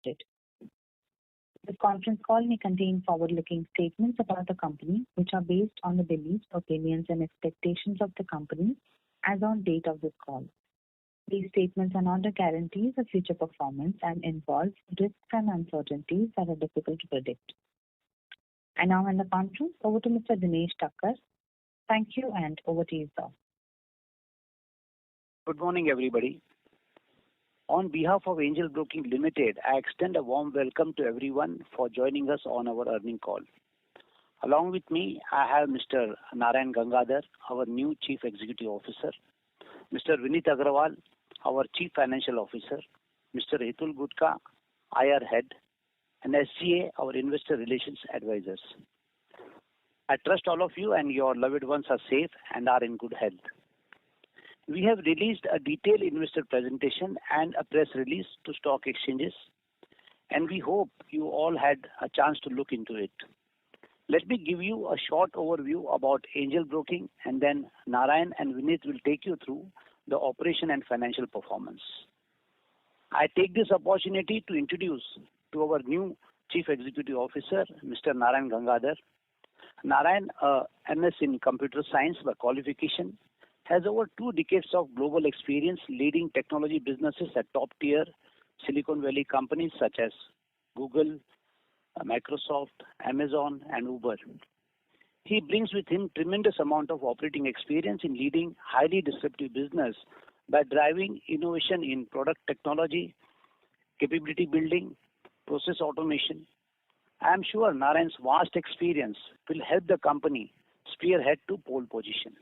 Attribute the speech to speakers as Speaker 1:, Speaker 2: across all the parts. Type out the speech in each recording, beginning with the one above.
Speaker 1: This conference call may contain forward-looking statements about the company, which are based on the beliefs, opinions, and expectations of the company as on date of this call. These statements are not the guarantees of future performance and involve risks and uncertainties that are difficult to predict. I now hand the conference over to Mr. Dinesh Thakkar. Thank you, and over to you, sir.
Speaker 2: Good morning, everybody. On behalf of Angel Broking Limited, I extend a warm welcome to everyone for joining us on our earnings call. Along with me, I have Mr. Narayan Gangadhar, our new Chief Executive Officer, Mr. Vineet Agrawal, our Chief Financial Officer, Mr. Hitul Gutka, IR Head, and SGA, our Investor Relations Advisors. I trust all of you and your loved ones are safe and are in good health. We have released a detailed investor presentation and a press release to stock exchanges, and we hope you all had a chance to look into it. Let me give you a short overview about Angel Broking, and then Narayan and Vineet will take you through the operation and financial performance. I take this opportunity to introduce to our new Chief Executive Officer, Mr. Narayan Gangadhar. Narayan, MS in Computer Science by qualification, has over 2 decades of global experience leading technology businesses at top-tier Silicon Valley companies such as Google, Microsoft, Amazon, and Uber. He brings with him tremendous amount of operating experience in leading highly disruptive business by driving innovation in product technology, capability building, process automation. I am sure Narayan's vast experience will help the company spearhead to pole position.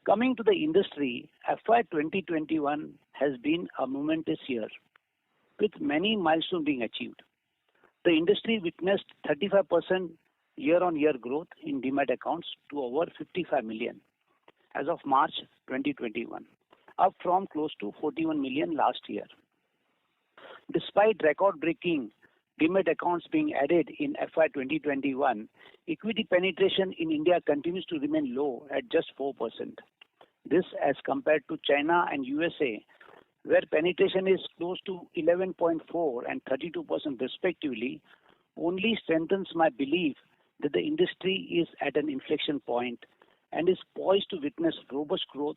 Speaker 2: Coming to the industry, FY 2021 has been a momentous year, with many milestones being achieved. The industry witnessed 35% year-on-year growth in demat accounts to over 55 million as of March 2021, up from close to 41 million last year. Despite record-breaking demat accounts being added in FY 2021, equity penetration in India continues to remain low at just 4%. This as compared to China and USA, where penetration is close to 11.4 and 32% respectively, only strengthens my belief that the industry is at an inflection point and is poised to witness robust growth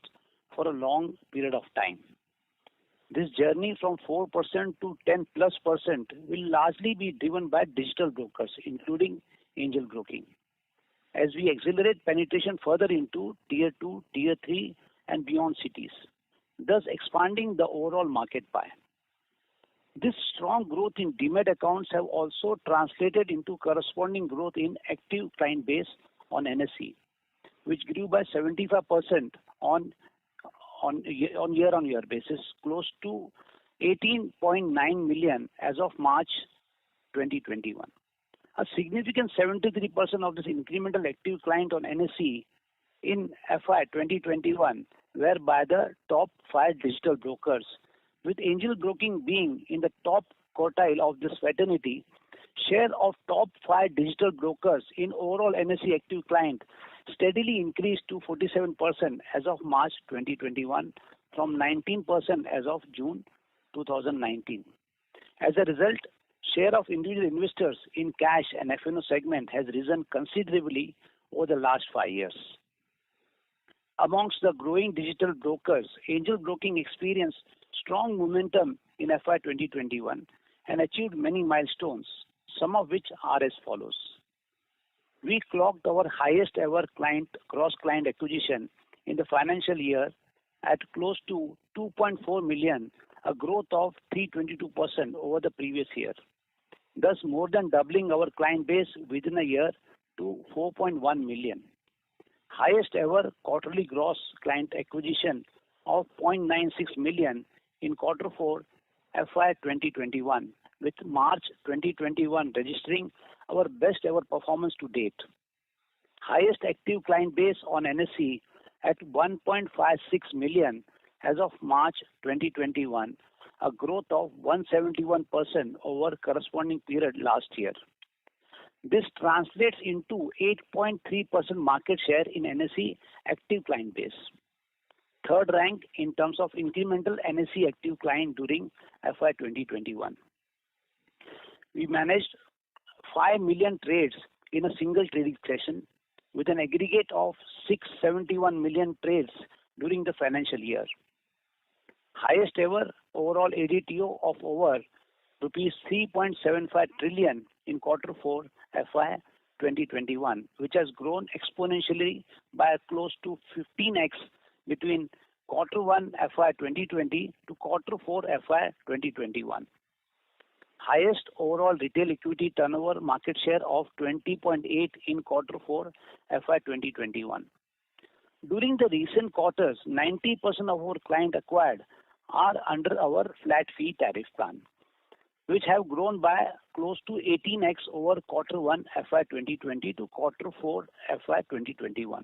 Speaker 2: for a long period of time. This journey from 4% to 10+% will largely be driven by digital brokers, including Angel Broking, as we accelerate penetration further into Tier 2, Tier 3, and beyond cities, thus expanding the overall market pie. This strong growth in demat accounts have also translated into corresponding growth in active client base on NSE, which grew by 75% on year-on-year basis, close to 18.9 million as of March 2021. A significant 73% of this incremental active client on NSE in FY 2021 were by the top 5 digital brokers, with Angel Broking being in the top quartile of this fraternity. Share of top 5 digital brokers in overall NSE active client steadily increased to 47% as of March 2021 from 19% as of June 2019. As a result, share of individual investors in cash and F&O segment has risen considerably over the last 5 years. Amongst the growing digital brokers, Angel Broking experienced strong momentum in FY 2021 and achieved many milestones, some of which are as follows. We clocked our highest ever cross-client acquisition in the financial year at close to 2.4 million, a growth of 322% over the previous year, thus more than doubling our client base within a year to 4.1 million. Highest ever quarterly gross client acquisition of 0.96 million in Q4 FY 2021, with March 2021 registering our best ever performance to date. Highest active client base on NSE at 1.56 million as of March 2021, a growth of 171% over corresponding period last year. This translates into 8.3% market share in NSE active client base. Third rank in terms of incremental NSE active client during FY 2021. We managed 5 million trades in a single trading session with an aggregate of 671 million trades during the financial year. Highest ever overall ADTO of over rupees 3.75 trillion in Q4 FY2021, which has grown exponentially by close to 15x between Q1 FY2020 to Q4 FY2021. Highest overall retail equity turnover market share of 20.8 in Q4 FY2021. During the recent quarters, 90% of our clients acquired are under our flat fee tariff plan, which have grown by close to 18x over Q1 FY2020 to Q4 FY2021.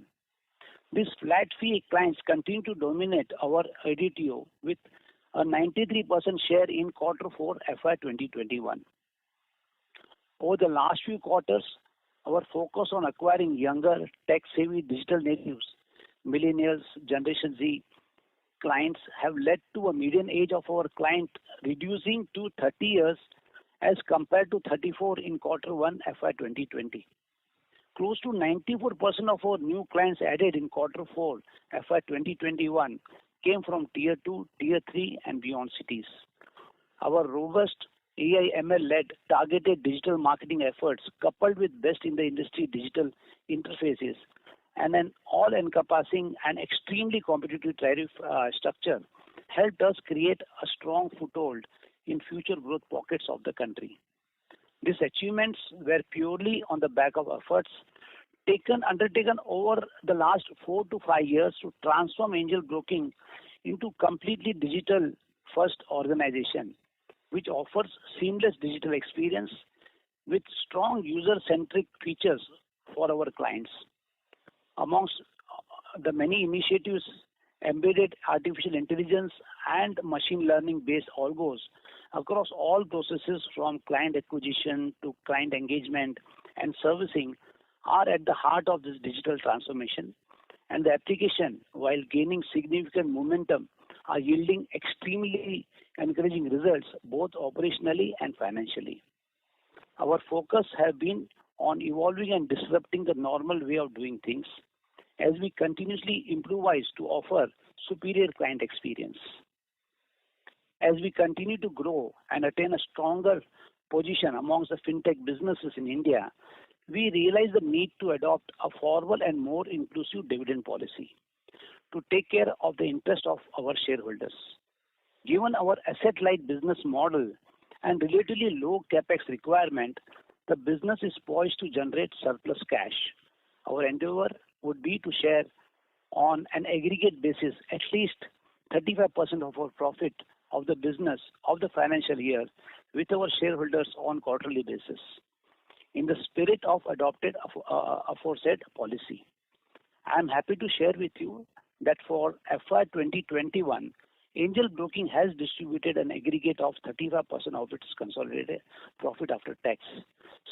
Speaker 2: These flat fee clients continue to dominate our ADTO with a 93% share in Q4 FY2021. Over the last few quarters, our focus on acquiring younger, tech-savvy digital natives, millennials, Generation Z clients have led to a median age of our client reducing to 30 years as compared to 34 in Q1 FY2020. Close to 94% of our new clients added in Q4 FY2021 came from Tier 2, Tier 3 and beyond cities. Our robust AI/ML-led targeted digital marketing efforts coupled with best in the industry digital interfaces and an all-encompassing and extremely competitive tariff structure helped us create a strong foothold in future growth pockets of the country. These achievements were purely on the back of efforts undertaken over the last 4 to 5 years to transform angel broking into completely digital first organization, which offers seamless digital experience with strong user-centric features for our clients. Amongst the many initiatives, embedded artificial intelligence and machine learning based algos across all processes from client acquisition to client engagement and servicing are at the heart of this digital transformation, and the application, while gaining significant momentum, are yielding extremely encouraging results both operationally and financially. Our focus has been on evolving and disrupting the normal way of doing things as we continuously improvise to offer superior client experience. As we continue to grow and attain a stronger position amongst the fintech businesses in India, we realize the need to adopt a forward and more inclusive dividend policy to take care of the interest of our shareholders. Given our asset-light business model and relatively low capex requirement, the business is poised to generate surplus cash. Our endeavor would be to share on an aggregate basis at least 35% of our profit of the business of the financial year with our shareholders on quarterly basis, in the spirit of adopted aforesaid policy. I am happy to share with you that for FY 2021, Angel Broking has distributed an aggregate of 35% of its consolidated profit after tax,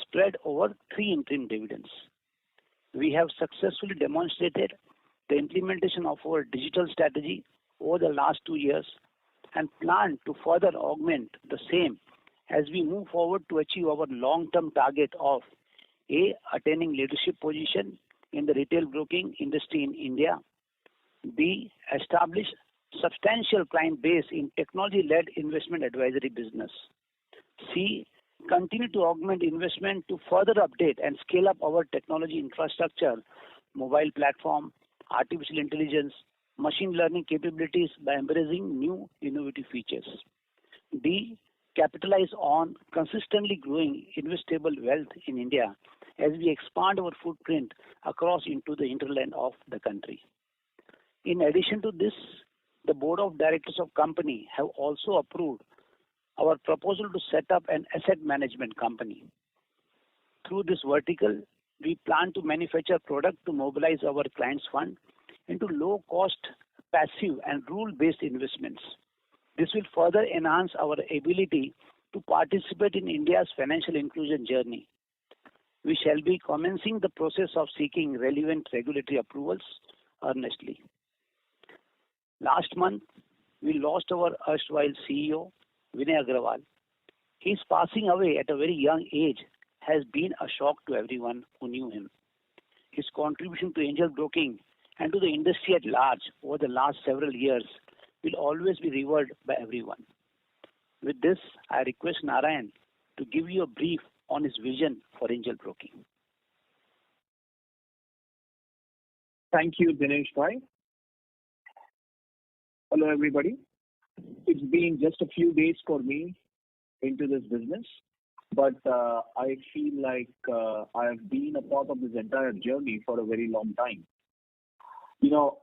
Speaker 2: spread over 3 interim dividends. We have successfully demonstrated the implementation of our digital strategy over the last 2 years and plan to further augment the same as we move forward to achieve our long-term target of A. Attaining leadership position in the retail broking industry in India, B. Establish substantial client base in technology-led investment advisory business, C. Continue to augment investment to further update and scale up our technology infrastructure, mobile platform, artificial intelligence, machine learning capabilities by embracing new innovative features. D. Capitalize on consistently growing investable wealth in India as we expand our footprint across into the hinterland of the country. In addition to this, the board of directors of company have also approved our proposal to set up an asset management company. Through this vertical, we plan to manufacture product to mobilize our clients' fund into low-cost, passive and rule-based investments. This will further enhance our ability to participate in India's financial inclusion journey. We shall be commencing the process of seeking relevant regulatory approvals earnestly. Last month, we lost our erstwhile CEO, Vinay Agrawal, His passing away at a very young age has been a shock to everyone who knew him. His contribution to angel broking and to the industry at large over the last several years will always be revered by everyone. With this, I request Narayan to give you a brief on his vision for angel broking.
Speaker 3: Thank you, Dinesh Bhai. Hello, everybody. It's been just a few days for me into this business, but I feel like I have been a part of this entire journey for a very long time.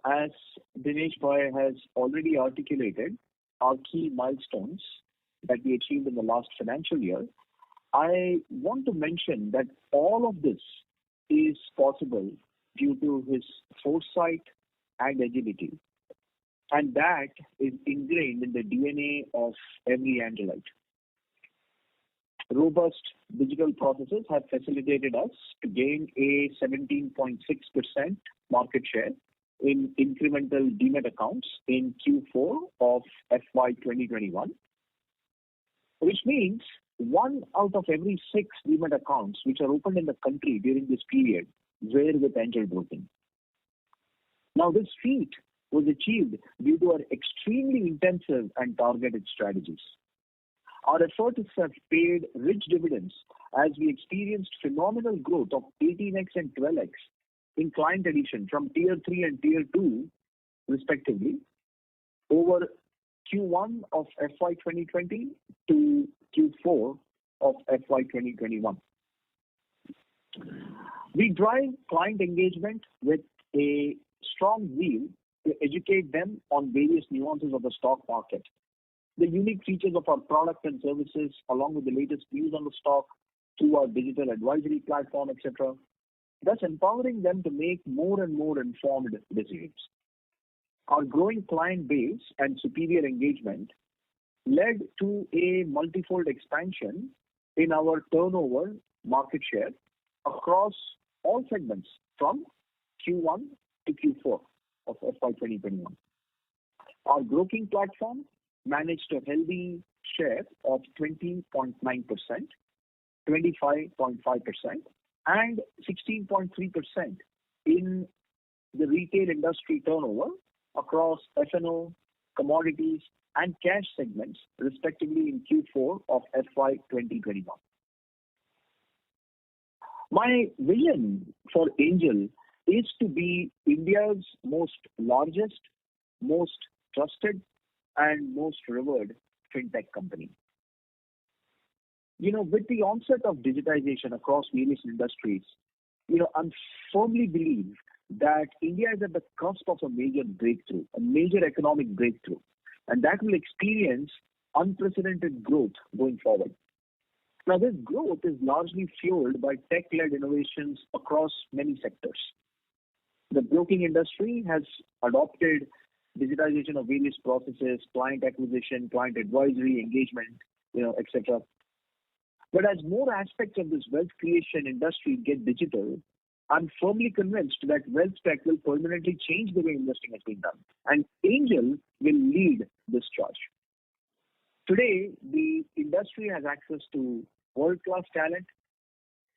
Speaker 3: As Dinesh Bhai has already articulated our key milestones that we achieved in the last financial year, I want to mention that all of this is possible due to his foresight and agility. And that is ingrained in the DNA of every Angelite. Robust digital processes have facilitated us to gain a 17.6% market share in incremental demat accounts in Q4 of FY2021, which means 1 out of every 6 demat accounts which are opened in the country during this period were with angel broking. Now, this feat was achieved due to our extremely intensive and targeted strategies. Our efforts have paid rich dividends as we experienced phenomenal growth of 18x and 12x in client addition from Tier 3 and Tier 2, respectively, over Q1 of FY2020 to Q4 of FY2021. We drive client engagement with a strong zeal to educate them on various nuances of the stock market, the unique features of our products and services, along with the latest news on the stock through our digital advisory platform, etc., thus empowering them to make more and more informed decisions. Our growing client base and superior engagement led to a multifold expansion in our turnover market share across all segments from Q1 to Q4 of FY2021. Our broking platform managed a healthy share of 20.9%, 25.5%, and 16.3% in the retail industry turnover across F&O, commodities, and cash segments, respectively, in Q4 of FY2021. My vision for Angel is to be India's most largest, most trusted, and most revered fintech company. With the onset of digitization across various industries, I firmly believe that India is at the cusp of a major breakthrough, a major economic breakthrough, and that will experience unprecedented growth going forward. Now, this growth is largely fueled by tech-led innovations across many sectors. The broking industry has adopted digitization of various processes, client acquisition, client advisory, engagement, etc. But as more aspects of this wealth creation industry get digital, I'm firmly convinced that wealth tech will permanently change the way investing has been done, and Angel will lead this charge. Today, the industry has access to world-class talent,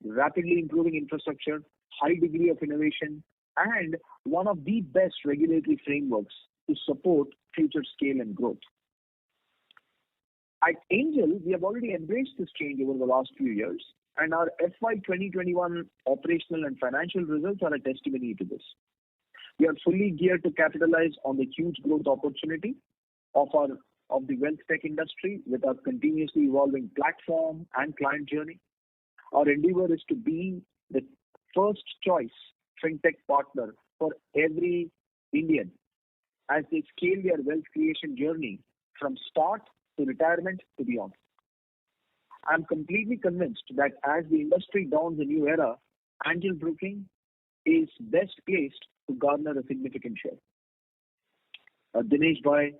Speaker 3: rapidly improving infrastructure, high degree of innovation, and one of the best regulatory frameworks to support future scale and growth. At Angel, we have already embraced this change over the last few years, and our FY2021 operational and financial results are a testimony to this. We are fully geared to capitalize on the huge growth opportunity of the wealth tech industry with our continuously evolving platform and client journey. Our endeavor is to be the first choice fintech partner for every Indian as they scale their wealth creation journey from start to retirement to beyond. I'm completely convinced that as the industry dawns a new era, angel broking is best placed to garner a significant share. Dinesh Bhai,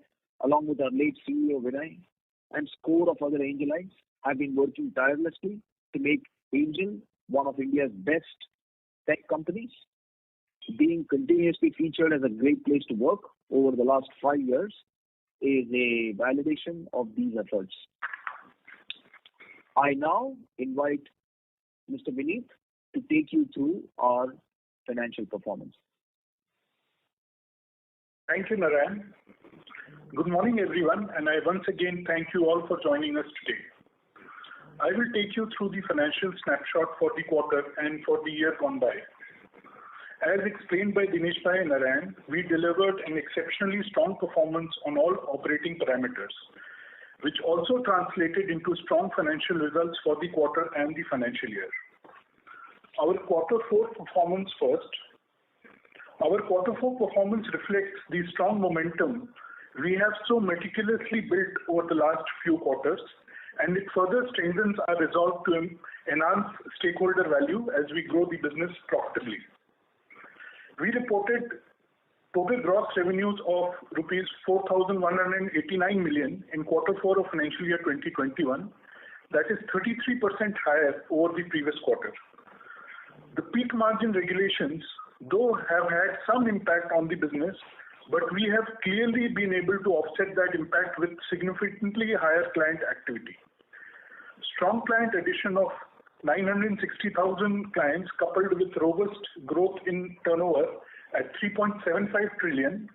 Speaker 3: along with our late CEO Vinay and score of other angelites, have been working tirelessly to make Angel one of India's best tech companies. Being continuously featured as a great place to work over the last 5 years is a validation of these efforts. I now invite Mr. Vineet to take you through our financial performance.
Speaker 4: Thank you, Narayan. Good morning, everyone, and I once again thank you all for joining us today. I will take you through the financial snapshot for the quarter and for the year gone by. As explained by Dinesh and Narayan, we delivered an exceptionally strong performance on all operating parameters, which also translated into strong financial results for the quarter and the financial year. Our quarter 4 performance first. Our quarter 4 performance reflects the strong momentum we have so meticulously built over the last few quarters, and it further strengthens our resolve to enhance stakeholder value as we grow the business profitably. We reported total gross revenues of rupees 4,189 million in quarter 4 of financial year 2021. That is 33% higher over the previous quarter. The peak margin regulations, though, have had some impact on the business, but we have clearly been able to offset that impact with significantly higher client activity. Strong client addition of 960,000 clients coupled with robust growth in turnover at 3.75 trillion,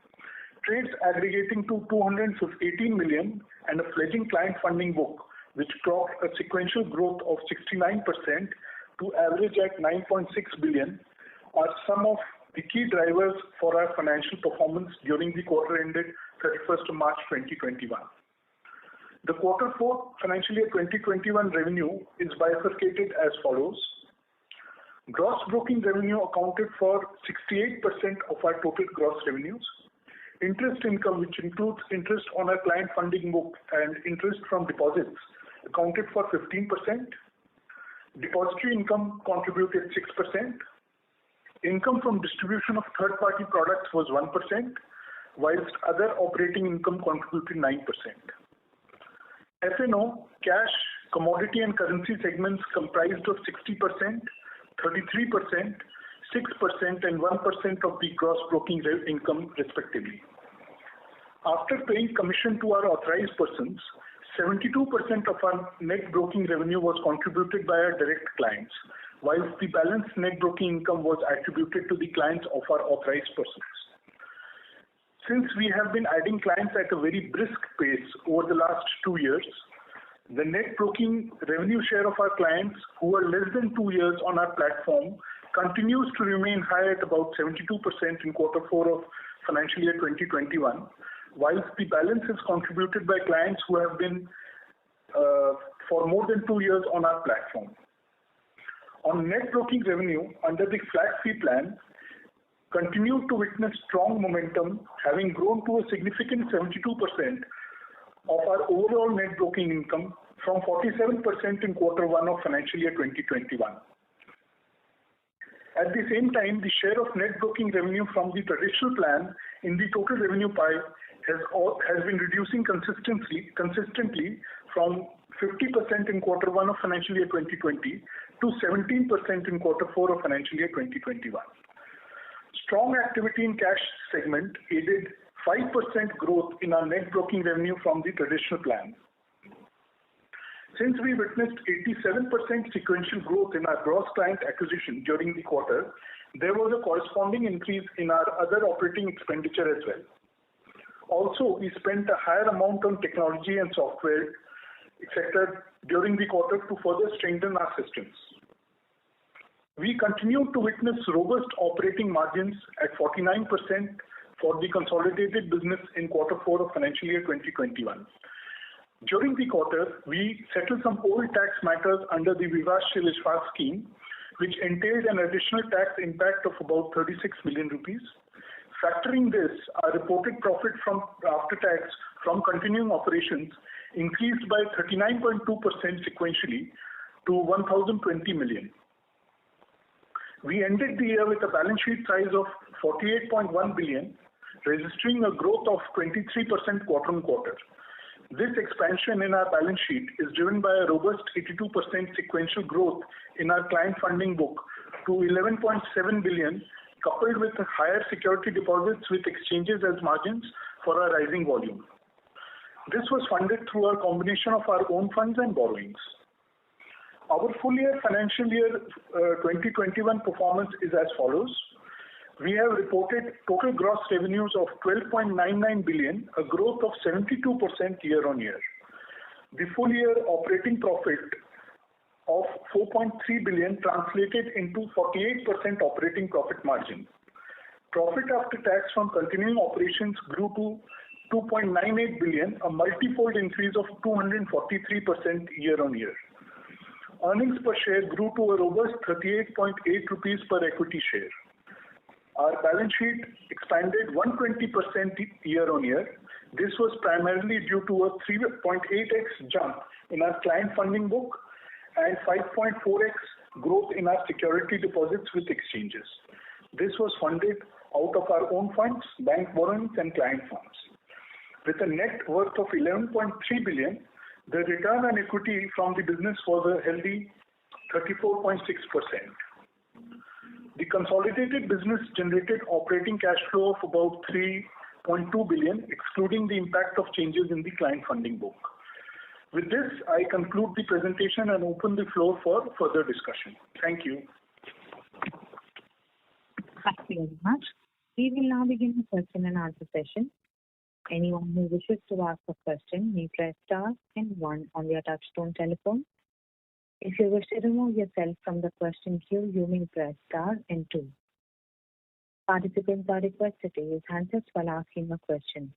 Speaker 4: trades aggregating to 218 million, and a fledgling client funding book which clocked a sequential growth of 69% to average at 9.6 billion are some of the key drivers for our financial performance during the quarter ended 31st of March 2021. The quarter 4 financial year 2021 revenue is bifurcated as follows. Gross broking revenue accounted for 68% of our total gross revenues. Interest income, which includes interest on our client funding book and interest from deposits, accounted for 15%. Depository income contributed 6%. Income from distribution of third-party products was 1%, whilst other operating income contributed 9%. F&O, cash, commodity and currency segments comprised of 60%, 33%, 6% and 1% of the gross broking income respectively. After paying commission to our authorized persons, 72% of our net broking revenue was contributed by our direct clients, whilst the balance net broking income was attributed to the clients of our authorized persons. Since we have been adding clients at a very brisk pace over the last 2 years, the net broking revenue share of our clients who are less than 2 years on our platform continues to remain high at about 72% in quarter 4 of financial year 2021, whilst the balance is contributed by clients who have been for more than 2 years on our platform. On net broking revenue under the flat fee plan, continued to witness strong momentum, having grown to a significant 72% of our overall net broking income from 47% in quarter 1 of financial year 2021. At the same time, the share of net broking revenue from the traditional plan in the total revenue pie has been reducing consistently from 50% in quarter 1 of financial year 2020 to 17% in quarter 4 of financial year 2021. Strong activity in cash segment aided 5% growth in our net broking revenue from the traditional plan. Since we witnessed 87% sequential growth in our gross client acquisition during the quarter, there was a corresponding increase in our other operating expenditure as well. Also, we spent a higher amount on technology and software, etc. during the quarter to further strengthen our systems. We continue to witness robust operating margins at 49% for the consolidated business in quarter 4 of financial year 2021. During the quarter, we settled some old tax matters under the Vivad Se Vishwas scheme, which entailed an additional tax impact of about 36 million rupees. Factoring this, our reported profit from after tax from continuing operations increased by 39.2% sequentially to 1,020 million. We ended the year with a balance sheet size of 48.1 billion, registering a growth of 23% quarter on quarter. This expansion in our balance sheet is driven by a robust 82% sequential growth in our client funding book to 11.7 billion, coupled with higher security deposits with exchanges as margins for our rising volume. This was funded through a combination of our own funds and borrowings. Our full year financial year 2021 performance is as follows. We have reported total gross revenues of 12.99 billion, a growth of 72% year on year. The full year operating profit of 4.3 billion translated into 48% operating profit margin. Profit after tax from continuing operations grew to 2.98 billion, a multifold increase of 243% year on year. Earnings per share grew to a robust 38.8 rupees per equity share. Our balance sheet expanded 120% year on year. This was primarily due to a 3.8x jump in our client funding book and 5.4x growth in our security deposits with exchanges. This was funded out of our own funds, bank borrowings and client funds. With a net worth of 11.3 billion, the return on equity from the business was a healthy 34.6%. The consolidated business generated operating cash flow of about 3.2 billion, excluding the impact of changes in the client funding book. With this, I conclude the presentation and open the floor for further discussion. Thank you.
Speaker 1: Thank you very much. We will now begin the question and answer session. Anyone who wishes to ask a question may press star and 1 on their touchtone telephone. If you wish to remove yourself from the question queue, you may press star and 2. Participants are requested to use handsets while asking a question.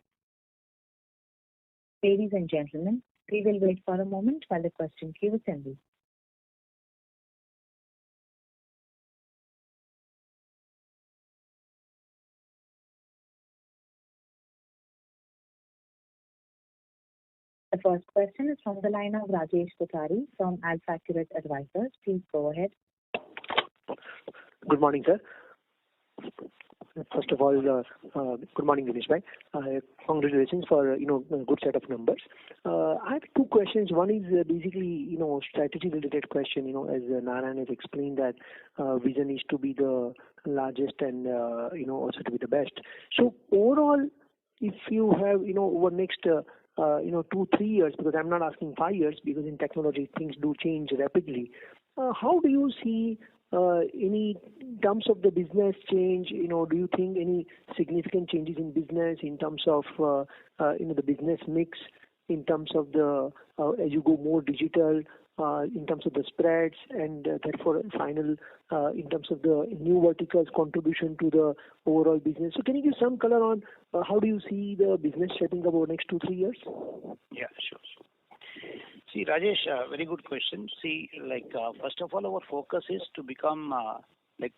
Speaker 1: Ladies and gentlemen, we will wait for a moment while the question queue assembles. The first question is from the line of Rakesh Jujjuwalla from AlfAccurate Advisors. Please go ahead.
Speaker 5: Good morning, sir. First of all, good morning, Dinesh bhai. Congratulations for a good set of numbers. I have two questions. One is basically strategy related question. As Narayan has explained that vision is to be the largest and also to be the best. So overall, if you have over next 2-3 years, because I'm not asking 5 years, because in technology things do change rapidly. How do you see any terms of the business change? Do you think any significant changes in business in terms of the business mix, in terms of the as you go more digital, in terms of the spreads, and therefore final in terms of the new verticals contribution to the overall business? So can you give some color on how do you see the business shaping up over the next 2-3 years?
Speaker 2: Yeah, sure. See, Rajesh, very good question. See, first of all, our focus is to become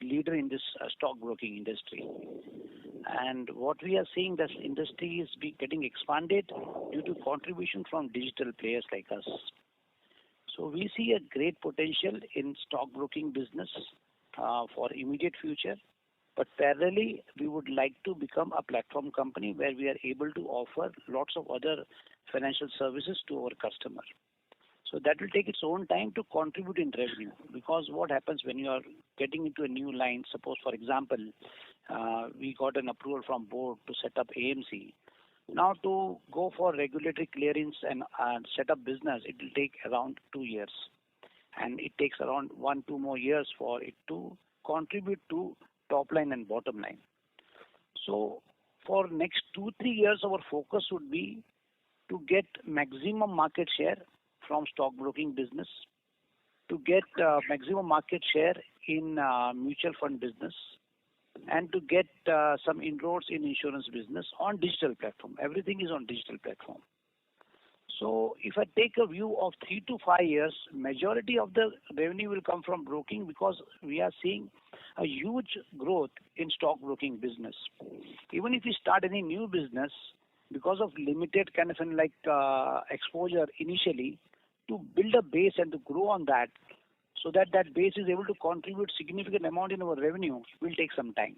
Speaker 2: leader in this stockbroking industry. And what we are seeing, this industry is getting expanded due to contribution from digital players like us. So we see a great potential in stockbroking business for immediate future. But parallelly, we would like to become a platform company where we are able to offer lots of other financial services to our customer. So that will take its own time to contribute in revenue, because what happens when you are getting into a new line, suppose for example, we got an approval from board to set up AMC. Now to go for regulatory clearance and set up business, it will take around 2 years. And it takes around 1-2 more years for it to contribute to top line and bottom line. So for next 2-3 years, our focus would be to get maximum market share from stockbroking business, to get maximum market share in mutual fund business, and to get some inroads in insurance business on digital platform. Everything is on digital platform. So if I take a view of 3 to 5 years, majority of the revenue will come from broking, because we are seeing a huge growth in stockbroking business. Even if we start any new business, because of limited kind of exposure initially, to build a base and to grow on that, so that base is able to contribute significant amount in our revenue, will take some time.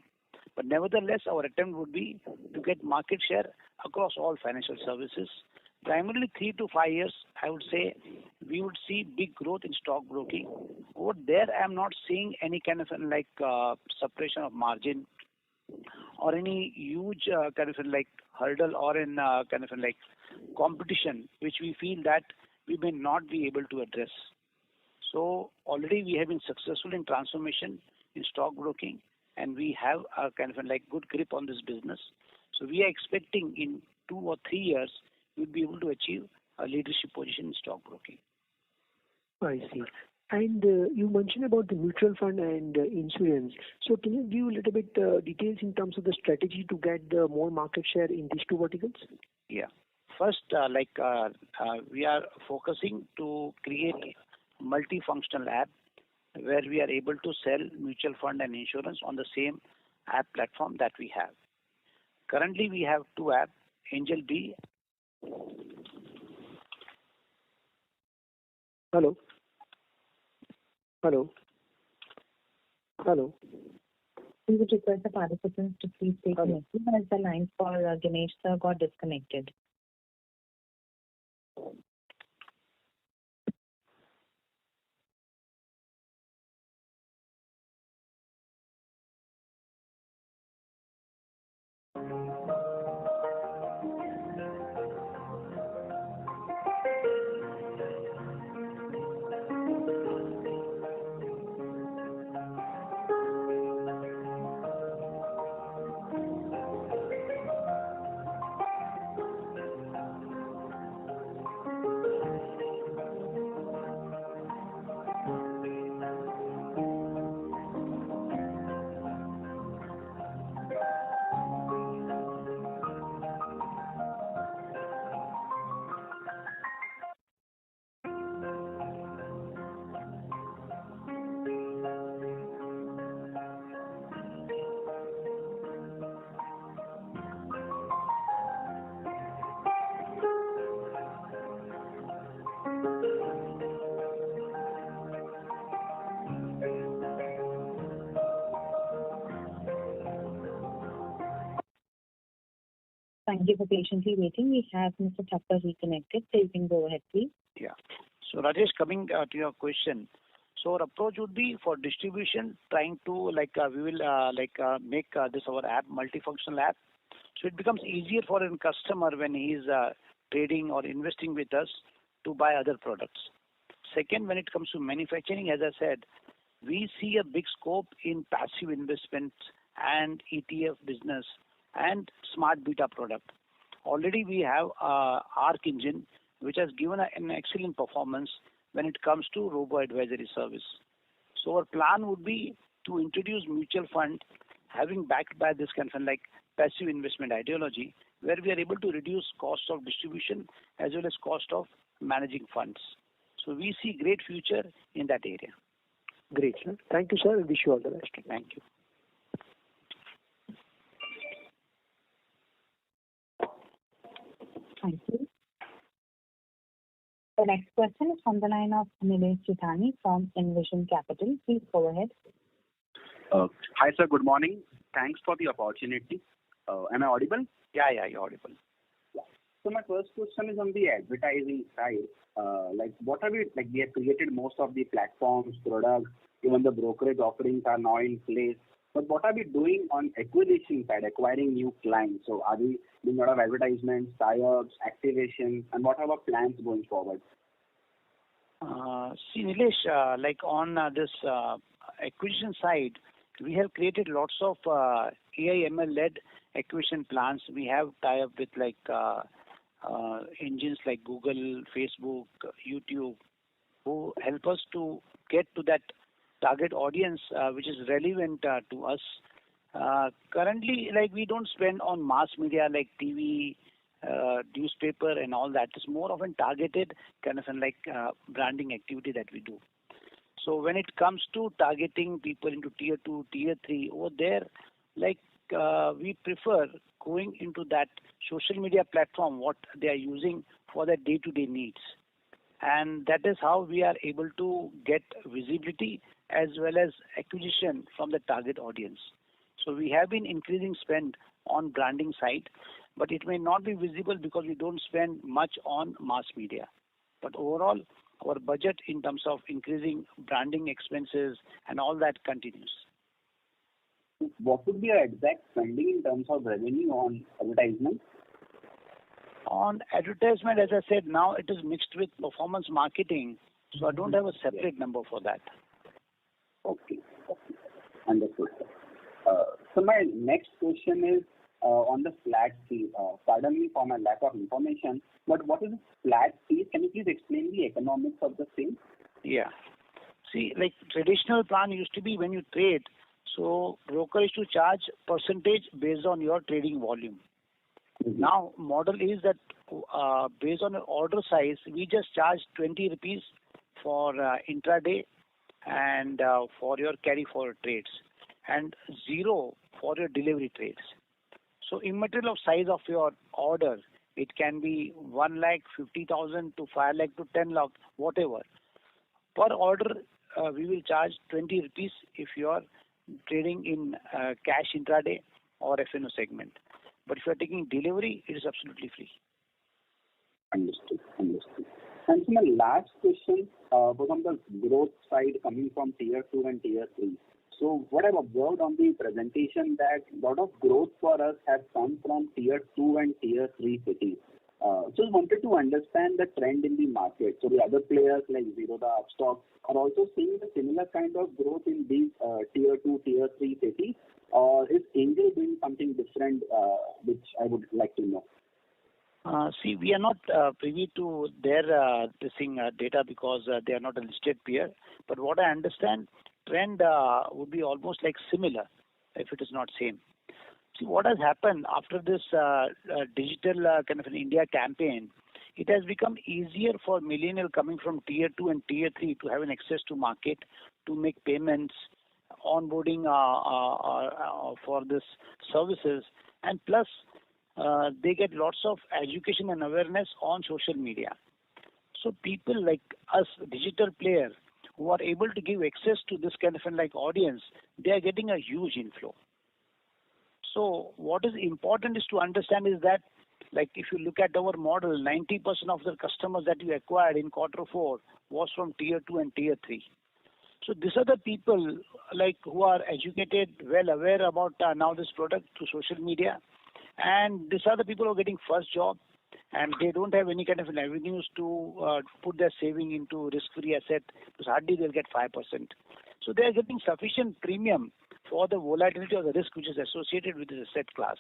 Speaker 2: But nevertheless, our attempt would be to get market share across all financial services. Primarily 3 to 5 years, I would say we would see big growth in stockbroking. Over there, I am not seeing any kind of separation of margin or any huge hurdle or in competition, which we feel that we may not be able to address. So already we have been successful in transformation in stockbroking, and we have a kind of like good grip on this business. So we are expecting in 2 or 3 years we'll be able to achieve a leadership position in stockbroking.
Speaker 5: I see. And you mentioned about the mutual fund and insurance. So can you give a little bit details in terms of the strategy to get more market share in these two verticals?
Speaker 2: Yeah. First, we are focusing to create multifunctional app where we are able to sell mutual fund and insurance on the same app platform that we have. Currently, we have 2 apps, Angel B.
Speaker 5: Hello. Hello. Hello.
Speaker 1: We would request the participants to please stay connected as the line for Ganesh sir got disconnected. Thank you for patiently waiting. We have Mr. Thakkar reconnected, so you can go ahead, please.
Speaker 2: Yeah. So Rajesh, coming to your question, so our approach would be for distribution, trying to we will make this our app multifunctional app, so it becomes easier for a customer when he is trading or investing with us to buy other products. Second, when it comes to manufacturing, as I said, we see a big scope in passive investments and ETF business and smart beta product. Already we have ARC engine, which has given an excellent performance when it comes to robo-advisory service. So our plan would be to introduce mutual fund having backed by this kind of passive investment ideology, where we are able to reduce cost of distribution as well as cost of managing funds. So we see great future in that area.
Speaker 5: Great, sir. Thank you, sir. I wish you all the best.
Speaker 2: Thank you.
Speaker 1: Thank you. The next question is from the line of Nilesh Chitani from Envision Capital. Please go ahead.
Speaker 6: Hi, sir. Good morning. Thanks for the opportunity. Am I audible?
Speaker 2: Yeah, you're audible.
Speaker 6: Yeah. So my first question is on the advertising side. What are we have created most of the platforms, products, even the brokerage offerings are now in place. But what are we doing on acquisition side, acquiring new clients? So are we doing a lot of advertisements, tie-ups, activation, and what are our plans going forward?
Speaker 2: See, Nilesh, on this acquisition side, we have created lots of AI/ML-led acquisition plans. We have tie-up with engines like Google, Facebook, YouTube, who help us to get to that target audience which is relevant to us. Currently, we don't spend on mass media like TV, newspaper and all that. It's more of a targeted kind of branding activity that we do. So when it comes to targeting people into tier 2, tier 3, over there, we prefer going into that social media platform, what they are using for their day-to-day needs. And that is how we are able to get visibility as well as acquisition from the target audience. So we have been increasing spend on branding side, but it may not be visible because we don't spend much on mass media. But overall, our budget in terms of increasing branding expenses and all that continues.
Speaker 6: What would be your exact spending in terms of revenue on advertisement?
Speaker 2: On advertisement, as I said, now it is mixed with performance marketing. So I don't have a separate number for that.
Speaker 6: Okay. Understood, sir. So my next question is on the flat fee. Pardon me for my lack of information, but what is a flat fee? Can you please explain the economics of the same?
Speaker 2: Yeah. See, like traditional plan used to be when you trade, so broker is to charge percentage based on your trading volume.
Speaker 6: Mm-hmm.
Speaker 2: Now, model is that based on your order size, we just charge 20 rupees for intraday and for your carry forward trades, and 0 for your delivery trades. So immaterial of size of your order, it can be 1 lakh, 50,000 to 5 lakh to 10 lakh, whatever. Per order, we will charge 20 rupees if you are trading in cash intraday or FNO segment. But if you are taking delivery, it is absolutely free.
Speaker 6: Understood. And so my last question was on the growth side coming from tier 2 and tier 3. So what I've observed on the presentation that a lot of growth for us has come from tier 2 and tier 3 cities. Just wanted to understand the trend in the market. So the other players like Zerodha, Upstock are also seeing a similar kind of growth in these tier 2, tier 3 cities, or is Angel doing something different, which I would like to know?
Speaker 2: See, we are not privy to their data because they are not a listed peer. But what I understand, trend would be almost like similar, if it is not same. See, what has happened after this digital kind of an India campaign, it has become easier for millennial coming from tier 2 and tier 3 to have an access to market, to make payments, onboarding for this services, and plus they get lots of education and awareness on social media. So people like us, digital players, who are able to give access to this kind of audience, they are getting a huge inflow. So what is important is to understand is that, like if you look at our model, 90% of the customers that we acquired in Q4 was from tier 2 and tier 3. So these are the people like who are educated, well aware about now this product through social media, and these are the people who are getting first job, and they don't have any kind of avenues to put their saving into risk-free asset, because hardly they'll get 5%. So they are getting sufficient premium for the volatility or the risk which is associated with this asset class.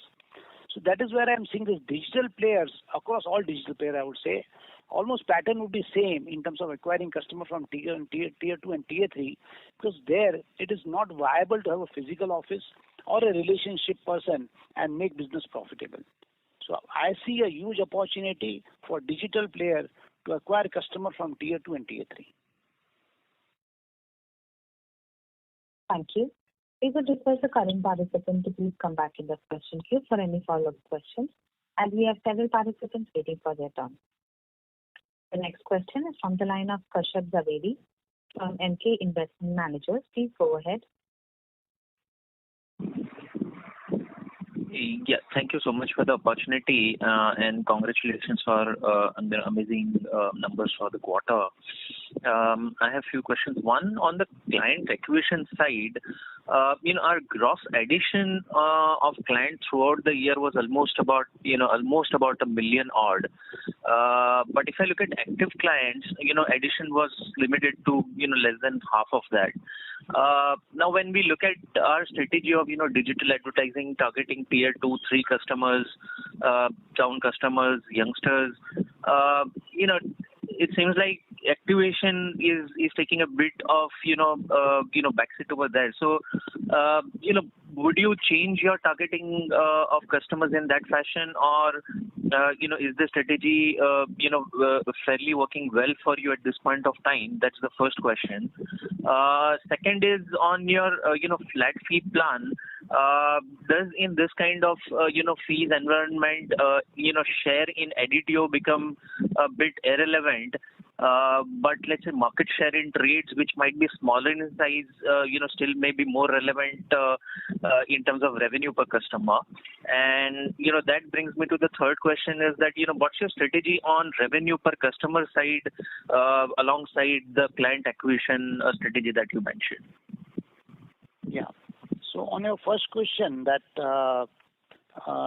Speaker 2: So that is where I am seeing these digital players, across all digital players I would say, almost pattern would be same in terms of acquiring customer from tier 2 and tier 3, because there it is not viable to have a physical office or a relationship person and make business profitable. So I see a huge opportunity for digital players to acquire customer from tier 2 and tier 3.
Speaker 1: Thank you. We would request the current participant to please come back in the question queue for any follow-up questions, and we have several participants waiting for their turn. The next question is from the line of Kashyap Zaveri from MK Investment Managers. Please go ahead.
Speaker 7: Yeah, thank you so much for the opportunity and congratulations for the amazing numbers for the quarter. I have few questions. One, on the client acquisition side, our gross addition of clients throughout the year was almost about a million odd. But if I look at active clients, addition was limited to less than half of that. Now, when we look at our strategy of digital advertising, targeting tier 2, 3 customers, town customers, youngsters, it seems like activation is taking a bit of backseat over there. So would you change your targeting of customers in that fashion, or is the strategy fairly working well for you at this point of time? That's the first question. Second is on your flat fee plan. Does in this kind of fees environment share in aditio become a bit irrelevant? But let's say market share in trades which might be smaller in size, still may be more relevant in terms of revenue per customer. And that brings me to the third question is that what's your strategy on revenue per customer side alongside the client acquisition strategy that you mentioned?
Speaker 2: Yeah. So on your first question, that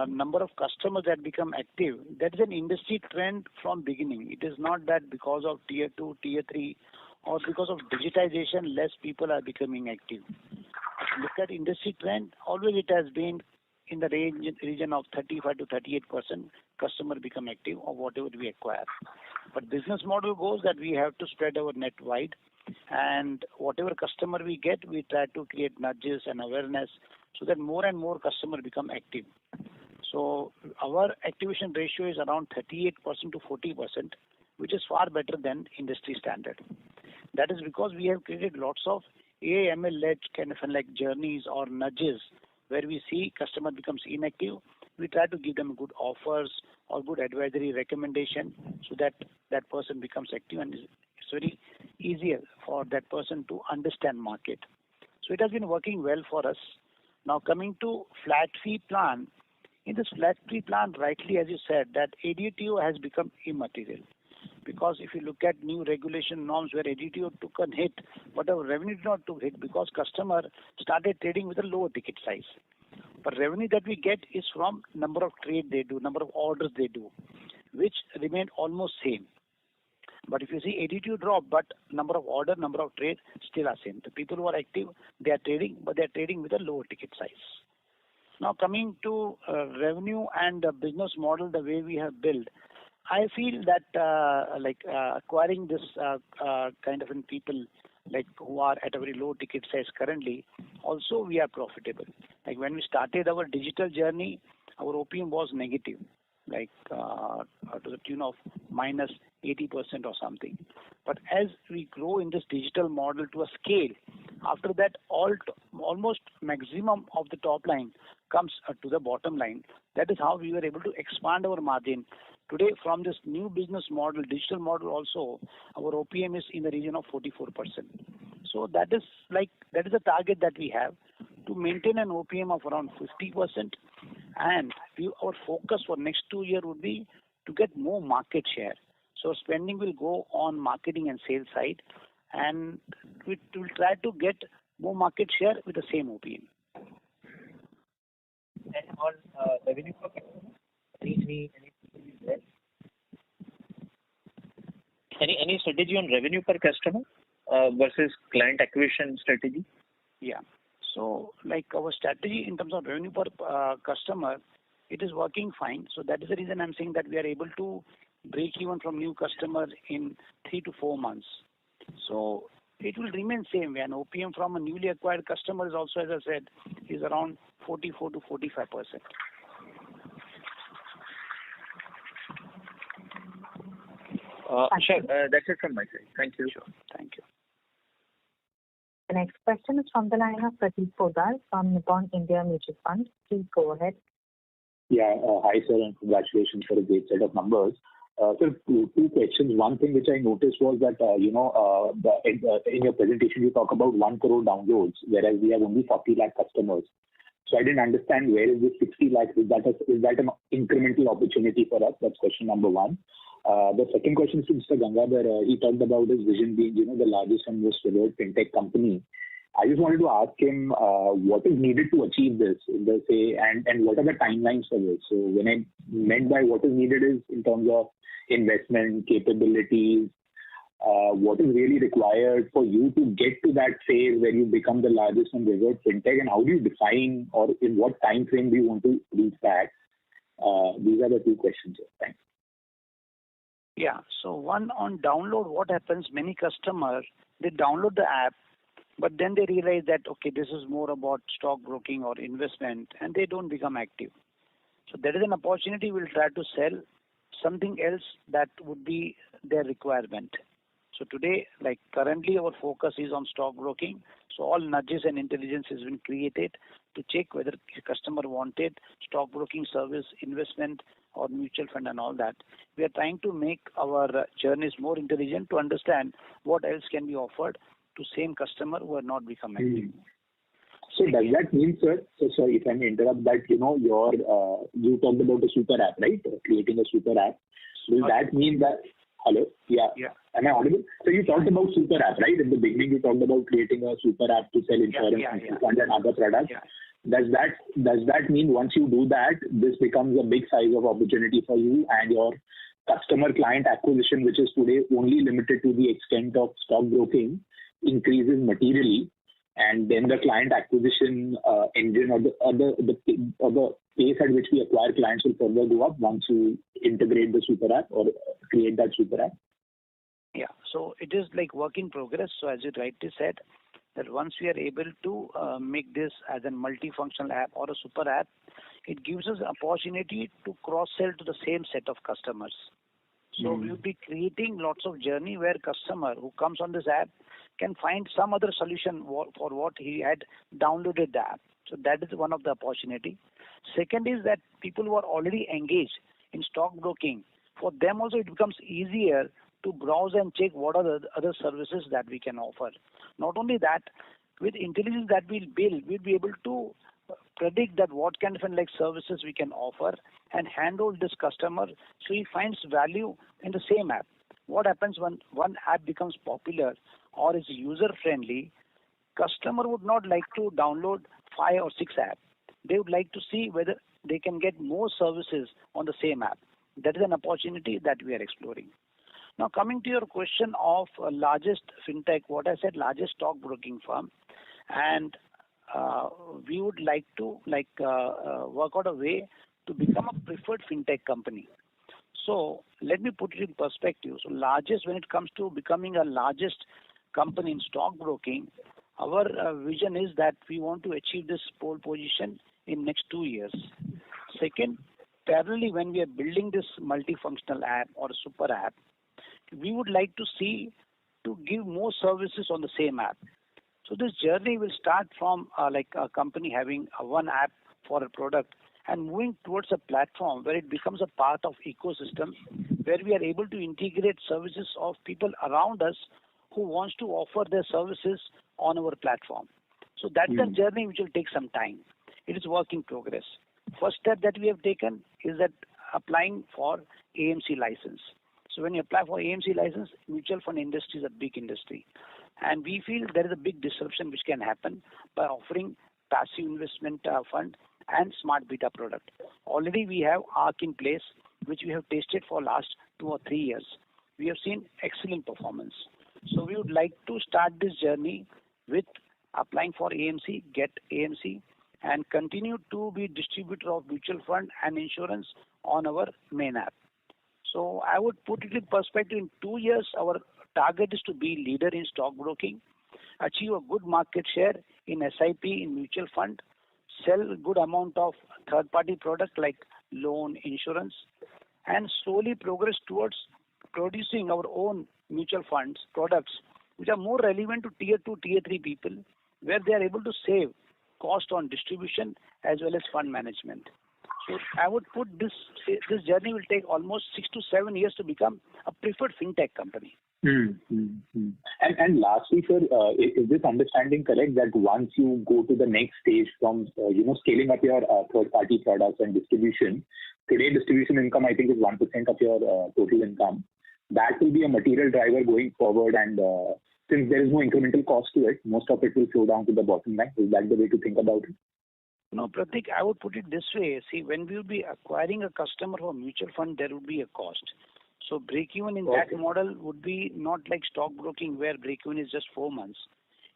Speaker 2: number of customers that become active, that is an industry trend from beginning. It is not that because of tier 2, tier 3 or because of digitization, less people are becoming active. Look at industry trend, always it has been in the region of 35 to 38% customer become active or whatever we acquire. But business model goes that we have to spread our net wide, and whatever customer we get, we try to create nudges and awareness so that more and more customer become active. So our activation ratio is around 38% to 40%, which is far better than industry standard. That is because we have created lots of AI/ML-led kind of like journeys or nudges where we see customer becomes inactive. We try to give them good offers or good advisory recommendation so that that person becomes active, and it's very easier for that person to understand market. So it has been working well for us. Now coming to flat fee plan. In this flat fee plan, rightly as you said, that ADTO has become immaterial. Because if you look at new regulation norms where ADTO took a hit, but our revenue did not took hit because customer started trading with a lower ticket size. But revenue that we get is from number of trade they do, number of orders they do, which remained almost same. But if you see ADTO drop, but number of order, number of trade still are same. The people who are active, they are trading, but they are trading with a lower ticket size. Now coming to revenue and business model, the way we have built, I feel that acquiring this kind of people like who are at a very low ticket size currently, also we are profitable. Like when we started our digital journey, our OPM was negative, like to the tune of minus 80% or something. But as we grow in this digital model to a scale, after that almost maximum of the top line comes to the bottom line. That is how we were able to expand our margin. Today, from this new business model, digital model also, our OPM is in the region of 44%. So that is a target that we have to maintain an OPM of around 50%. And our focus for next 2 years would be to get more market share. So spending will go on marketing and sales side, and we will try to get more market share with the same OPM.
Speaker 7: And on revenue per customer, any strategy on revenue per customer versus client acquisition strategy?
Speaker 2: Yeah. So like our strategy in terms of revenue per customer, it is working fine. So that is the reason I'm saying that we are able to break even from new customers in 3 to 4 months. So it will remain same way. An OPM from a newly acquired customer is also, as I said, is around 44 to 45%.
Speaker 7: Sure. That's it from my side. Thank you.
Speaker 2: Sure. Thank you.
Speaker 1: The next question is from the line of Prateek Poddar from Nippon India Mutual Fund. Please go ahead.
Speaker 8: Yeah. Hi, sir, and congratulations for a great set of numbers. So two questions. One thing which I noticed was that, in your presentation, you talk about 1 crore downloads, whereas we have only 40 lakh customers. So I didn't understand where is this 60 lakhs? Is that an incremental opportunity for us? That's question number one. The second question is to Mr. Gangadhar. He talked about his vision being, the largest and most revered fintech company. I just wanted to ask him what is needed to achieve this, and what are the timelines for this. So when I meant by what is needed is in terms of investment, capabilities, what is really required for you to get to that phase where you become the largest and revered fintech, and how do you define or in what time frame do you want to reach that? These are the two questions. Thanks.
Speaker 2: Yeah. So one on download, what happens, many customers, they download the app, but then they realize that, okay, this is more about stock broking or investment, and they don't become active. So there is an opportunity. We'll try to sell something else that would be their requirement. So today, like currently our focus is on stock broking. So all nudges and intelligence has been created to check whether a customer wanted stock broking service, investment or mutual fund and all that. We are trying to make our journeys more intelligent to understand what else can be offered to same customer who are not become active.
Speaker 8: So does that mean, sir, so sorry if I may interrupt, that, you talked about a super app, right? Creating a super app. Will that mean that, hello? Yeah. Am I audible? So you talked about super app, right? In the beginning, you talked about creating a super app to sell insurance fund and other products.
Speaker 2: Yeah.
Speaker 8: Does that mean once you do that, this becomes a big size of opportunity for you and your customer client acquisition, which is today only limited to the extent of stockbroking, increases materially, and then the client acquisition engine or the pace at which we acquire clients will further go up once you integrate the super app or create that super app?
Speaker 2: Yeah, so it is like work in progress. So as you rightly said, that once we are able to make this as a multifunctional app or a super app, it gives us opportunity to cross-sell to the same set of customers. So we will be creating lots of journey where customer who comes on this app can find some other solution for what he had downloaded the app. So that is one of the opportunity. Second is that people who are already engaged in stockbroking, for them also it becomes easier to browse and check what are the other services that we can offer. Not only that, with intelligence that we'll build, we'll be able to predict that what kind of services we can offer and handle this customer so he finds value in the same app. What happens when one app becomes popular or is user friendly, customer would not like to download 5 or 6 apps. They would like to see whether they can get more services on the same app. That is an opportunity that we are exploring. Now coming to your question of largest fintech, what I said, largest stockbroking firm, and we would like to work out a way to become a preferred fintech company. So let me put it in perspective. So largest, when it comes to becoming a largest company in stockbroking, our vision is that we want to achieve this pole position in next 2 years. Second, parallelly when we are building this multifunctional app or super app, we would like to see to give more services on the same app. So this journey will start from a company having one app for a product and moving towards a platform where it becomes a part of ecosystem where we are able to integrate services of people around us who wants to offer their services on our platform. So that's the journey which will take some time. It is work in progress. First step that we have taken is that applying for AMC license. So when you apply for AMC license, mutual fund industry is a big industry. And we feel there is a big disruption which can happen by offering passive investment fund and smart beta product. Already we have ARC in place, which we have tested for last 2 or 3 years. We have seen excellent performance. So we would like to start this journey with applying for AMC, get AMC, and continue to be distributor of mutual fund and insurance on our main app. So I would put it in perspective, in 2 years, our target is to be leader in stockbroking, achieve a good market share in SIP, in mutual fund, sell a good amount of third-party product like loan, insurance, and slowly progress towards producing our own mutual funds products which are more relevant to tier 2, tier 3 people, where they are able to save cost on distribution as well as fund management. So I would put this journey will take almost 6 to 7 years to become a preferred fintech company.
Speaker 8: And lastly, sir, is this understanding correct that once you go to the next stage from scaling up your third-party products and distribution, today distribution income I think is 1% of your total income. That will be a material driver going forward, and since there is no incremental cost to it, most of it will flow down to the bottom line. Is that the way to think about it?
Speaker 2: No, Pratik, I would put it this way. See, when we will be acquiring a customer for mutual fund, there would be a cost. So break-even in that model would be not like stockbroking where break-even is just 4 months.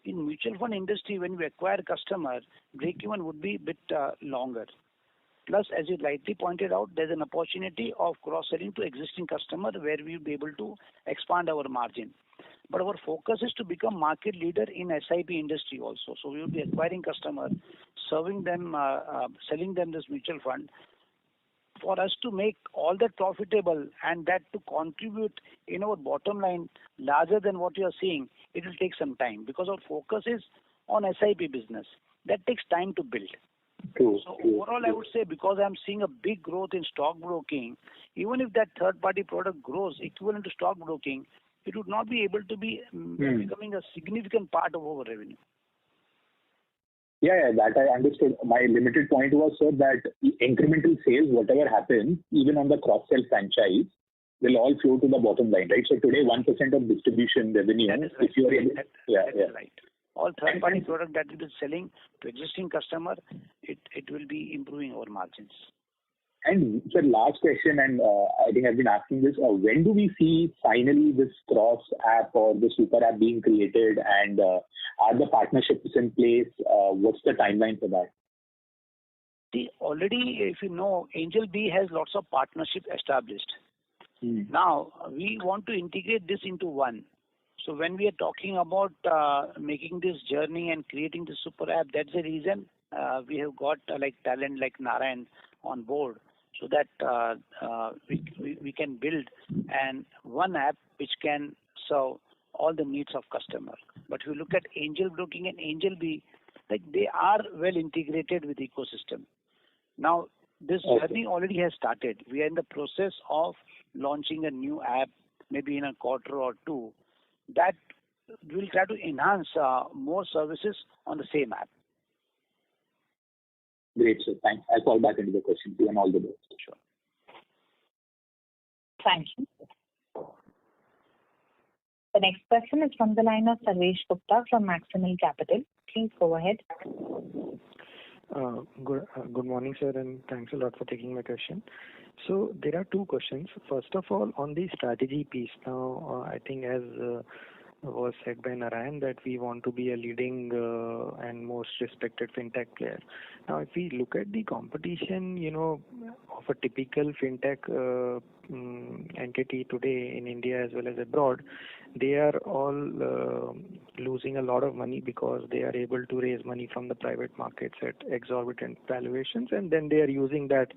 Speaker 2: In mutual fund industry, when we acquire a customer, break-even would be a bit longer. Plus, as you rightly pointed out, there's an opportunity of cross-selling to existing customer where we will be able to expand our margin. But our focus is to become market leader in SIP industry also. So we will be acquiring customer, serving them, selling them this mutual fund. For us to make all that profitable and that to contribute in our bottom line larger than what you are seeing, it will take some time because our focus is on SIP business. That takes time to build. So overall, I would say because I'm seeing a big growth in stockbroking, even if that third-party product grows equivalent to stockbroking, it would not be able to be becoming a significant part of our revenue.
Speaker 8: Yeah, that I understood. My limited point was, sir, that incremental sales, whatever happens, even on the cross-sell franchise, will all flow to the bottom line, right? So today, 1% of distribution revenue,
Speaker 2: that is right.
Speaker 8: if you are able,
Speaker 2: that is right. All third-party product that we will be selling to existing customer, it will be improving our margins.
Speaker 8: And sir, last question, and I think I've been asking this. When do we see finally this cross app or the super app being created, and are the partnerships in place? What's the timeline for that?
Speaker 2: See, already, if you know, Angel B has lots of partnerships established. Now, we want to integrate this into one. So when we are talking about making this journey and creating the super app, that's the reason we have got like talent like Narayan on board, so that we can build one app which can serve all the needs of customer. But if you look at Angel Broking and Angel B, like they are well integrated with the ecosystem. Now, this journey already has started. We are in the process of launching a new app, maybe in a quarter or two, that will try to enhance more services on the same app.
Speaker 8: Great, sir. Thanks. I'll call back into the question and all the best.
Speaker 2: Sure.
Speaker 1: Thank you. The next question is from the line of Sarvesh Gupta from Maximal Capital. Please go ahead.
Speaker 5: Good morning, sir, and thanks a lot for taking my question. So there are two questions. First of all, on the strategy piece, now I think as was said by Narayan that we want to be a leading and most respected fintech player. Now, if we look at the competition, of a typical fintech entity today in India as well as abroad, they are all losing a lot of money because they are able to raise money from the private markets at exorbitant valuations, and then they are using that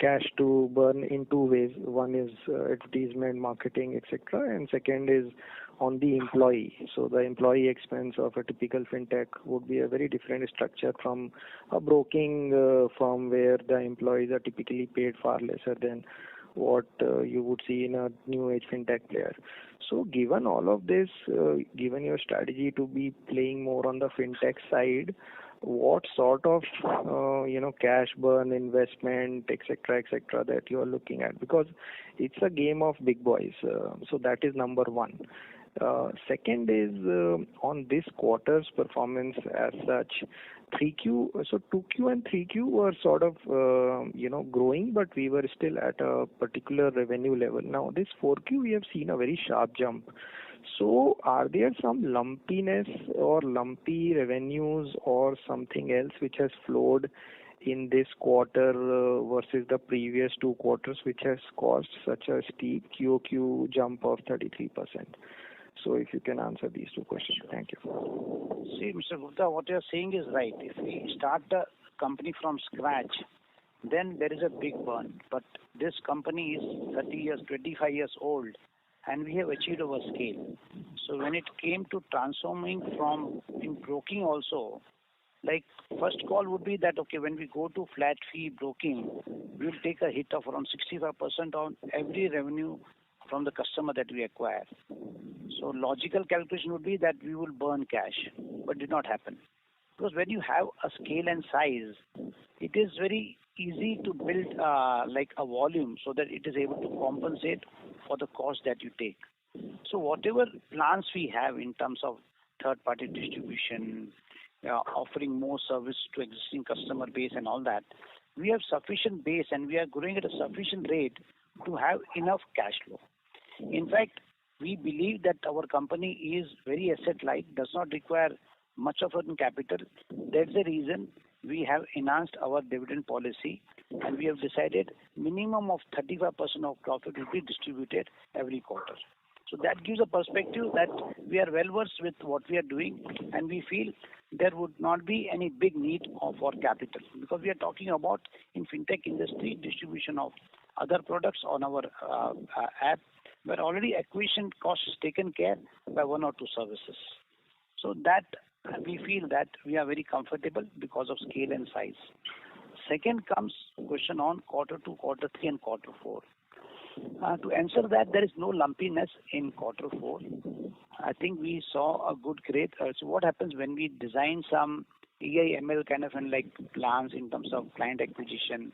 Speaker 5: cash to burn in two ways. One is advertisement, marketing, etc., and second is on the employee. So the employee expense of a typical fintech would be a very different structure from a broking firm where the employees are typically paid far lesser than what you would see in a new age fintech player. So given all of this, given your strategy to be playing more on the fintech side, what sort of cash burn, investment, etc., that you are looking at? Because it's a game of big boys. So that is number one. Second is on this quarter's performance as such. 2Q and 3Q were sort of growing, but we were still at a particular revenue level. Now this 4Q we have seen a very sharp jump. So are there some lumpiness or lumpy revenues or something else which has flowed in this quarter versus the previous two quarters, which has caused such a steep QOQ jump of 33%? So if you can answer these two questions. Thank you.
Speaker 2: See, Mr. Gupta, what you are saying is right. If we start the company from scratch, then there is a big burn. But this company is 30 years, 25 years old, and we have achieved our scale. So when it came to transforming from in broking also, like first call would be that, okay, when we go to flat fee broking, we will take a hit of around 65% on every revenue from the customer that we acquire. So logical calculation would be that we will burn cash, but did not happen. Because when you have a scale and size, it is very easy to build like a volume so that it is able to compensate for the cost that you take. So whatever plans we have in terms of third-party distribution, offering more service to existing customer base and all that, we have sufficient base and we are growing at a sufficient rate to have enough cash flow. In fact, we believe that our company is very asset-light, does not require much of working capital. That's the reason we have enhanced our dividend policy, and we have decided minimum of 35% of profit will be distributed every quarter. So that gives a perspective that we are well versed with what we are doing, and we feel there would not be any big need for capital, because we are talking about in fintech industry distribution of other products on our app, where already acquisition cost is taken care by one or two services. So that we feel that we are very comfortable because of scale and size. Second comes question on quarter 2, quarter 3 and quarter 4. To answer that, there is no lumpiness in quarter 4. I think we saw a good growth. So what happens when we design some AI/ML kind of like plans in terms of client acquisition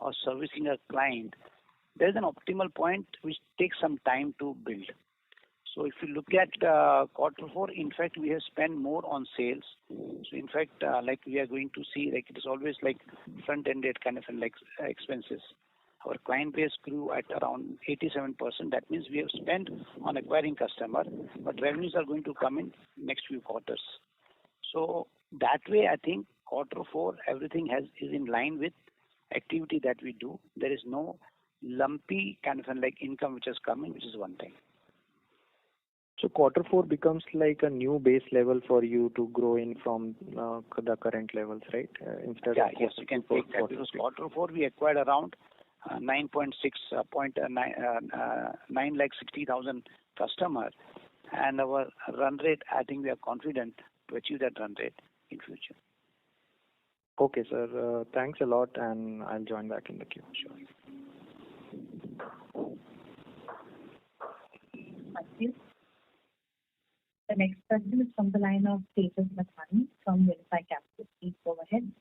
Speaker 2: or servicing a client, there is an optimal point which takes some time to build. So if you look at quarter 4, in fact, we have spent more on sales. So in fact, like we are going to see, like it is always like front-ended kind of like expenses. Our client base grew at around 87%. That means we have spent on acquiring customer, but revenues are going to come in next few quarters. So that way, I think Q4 everything is in line with activity that we do. There is no lumpy kind of like income which has come in, which is one time.
Speaker 5: So Q4 becomes like a new base level for you to grow in from the current levels, right? Instead of
Speaker 2: yes, you can take that because Q4 we acquired around 960,000 customers, and our run rate, I think we are confident to achieve that run rate in future.
Speaker 5: Okay, sir. Thanks a lot, and I'll join back in the queue.
Speaker 2: Sure.
Speaker 1: Thank you. The next question is from the line of Mathani from Vittimarketsapp. Please go ahead.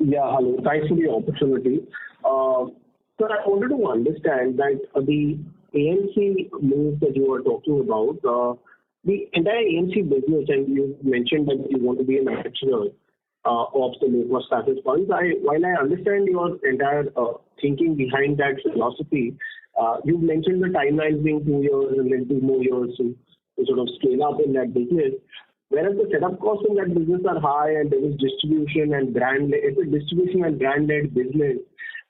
Speaker 9: Yeah, hello. Thanks for the opportunity. Sir, I wanted to understand that the AMC move that you are talking about, the entire AMC business, and you mentioned that you want to be a manufacturer of the low-cost passive funds. While I understand your entire thinking behind that philosophy, you've mentioned the timelines being 2 years and then 2 more years to sort of scale up in that business. Whereas the setup costs in that business are high and there is distribution and brand, it's a distribution and brand-led business.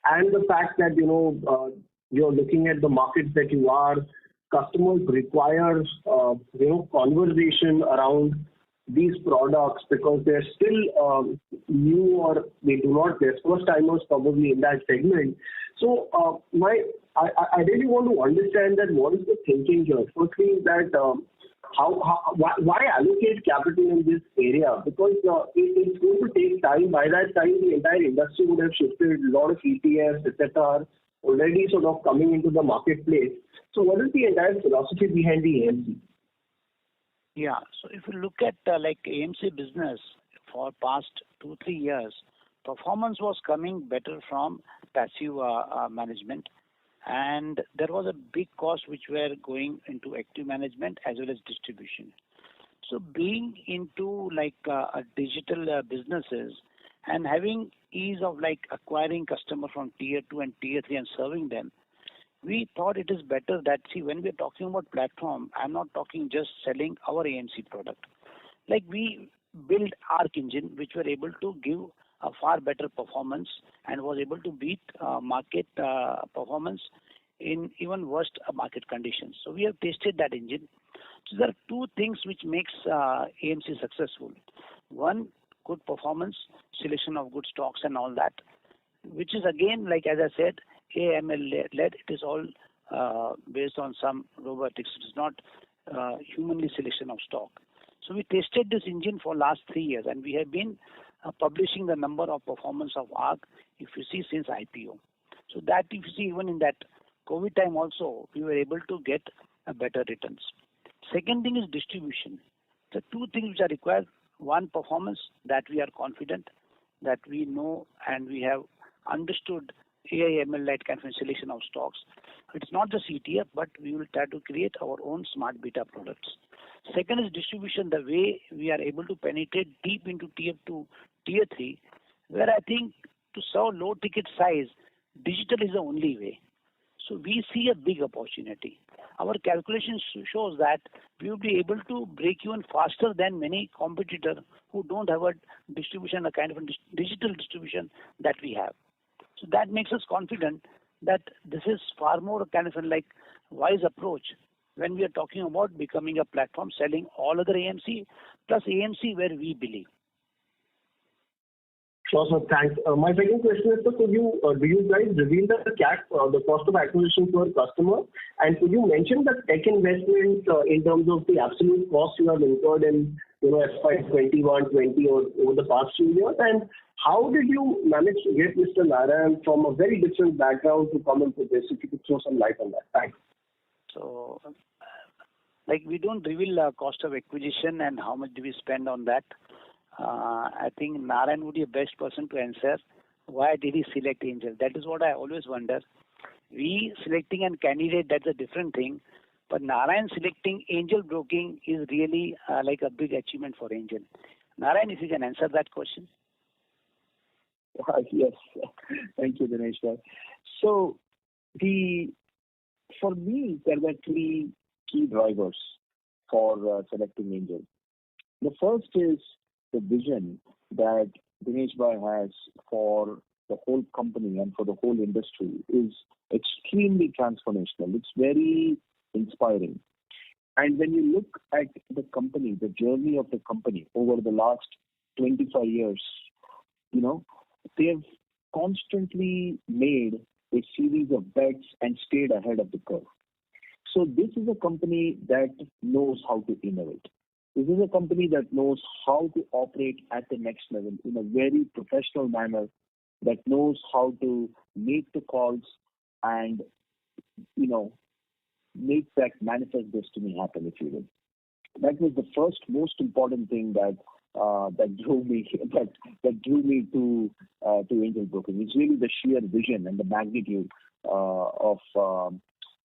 Speaker 9: And the fact that, you're looking at the markets that you are, customers require, conversation around these products because they're still new or they're first timers probably in that segment. So I really want to understand that what is the thinking here. Firstly, that why allocate capital in this area? Because it's going to take time. By that time, the entire industry would have shifted. A lot of ETFs, etc., already sort of coming into the marketplace. So what is the entire philosophy behind the AMC?
Speaker 2: Yeah. So if you look at like AMC business for past 2-3 years, performance was coming better from passive management, and there was a big cost which were going into active management as well as distribution. So being into like a digital businesses and having ease of like acquiring customer from tier 2 and tier 3 and serving them, we thought it is better that, see, when we're talking about platform, I'm not talking just selling our AMC product. Like we built Arc engine, which were able to give a far better performance and was able to beat market performance in even worst market conditions. So we have tested that engine. So there are two things which makes AMC successful. One, good performance, selection of good stocks and all that, which is again, like as I said, AML led. It is all based on some robotics. It is not humanly selection of stock. So we tested this engine for last 3 years, and we have been publishing the number of performance of ARC, if you see, since IPO. So that if you see, even in that COVID time also, we were able to get better returns. Second thing is distribution. The two things which are required: one, performance, that we are confident, that we know and we have understood AIML-led kind of selection of stocks. It's not just ETF, but we will try to create our own smart beta products. Second is distribution, the way we are able to penetrate deep into tier 2, tier 3, where I think to serve low ticket size, digital is the only way. So we see a big opportunity. Our calculations shows that we will be able to break even faster than many competitors who don't have a distribution, a kind of a digital distribution that we have. So that makes us confident that this is far more kind of a like wise approach when we are talking about becoming a platform selling all other AMC plus AMC where we believe.
Speaker 9: Sure, sir. Thanks. My second question is, sir, do you guys reveal the CAC, the cost of acquisition per customer? And could you mention the tech investment in terms of the absolute cost you have incurred in FY21, 20 or over the past few years? And how did you manage to get Mr. Narayan from a very different background to come into this? If you could throw some light on that. Thanks.
Speaker 2: So, like we don't reveal cost of acquisition and how much do we spend on that. I think Narayan would be the best person to answer. Why did he select Angel? That is what I always wonder. We selecting a candidate, that's a different thing. But Narayan selecting Angel broking is really like a big achievement for Angel. Narayan, if you can answer that question.
Speaker 3: Yes. Thank you, Dinesh bhai. So for me, there were three key drivers for selecting Angel. The first is the vision that Dinesh bhai has for the whole company and for the whole industry is extremely transformational. It's very inspiring. And when you look at the company, the journey of the company over the last 25 years, you know, they've constantly made a series of bets and stayed ahead of the curve. So this is a company that knows how to innovate. This is a company that knows how to operate at the next level in a very professional manner, that knows how to make the calls and, you know, make that manifest destiny happen, if you will. That was the first most important thing that drew me to angel broking. It's really the sheer vision and the magnitude of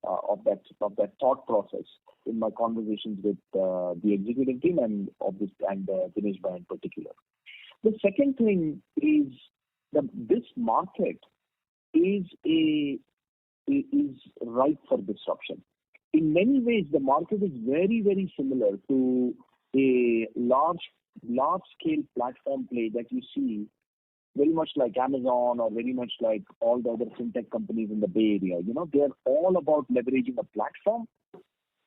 Speaker 3: that thought process in my conversations with the executive team and Dinesh bhai in particular. The second thing is that this market is ripe for disruption. In many ways, the market is very, very similar to a large-scale platform play that you see very much like Amazon or very much like all the other fintech companies in the Bay Area. You know, they're all about leveraging a platform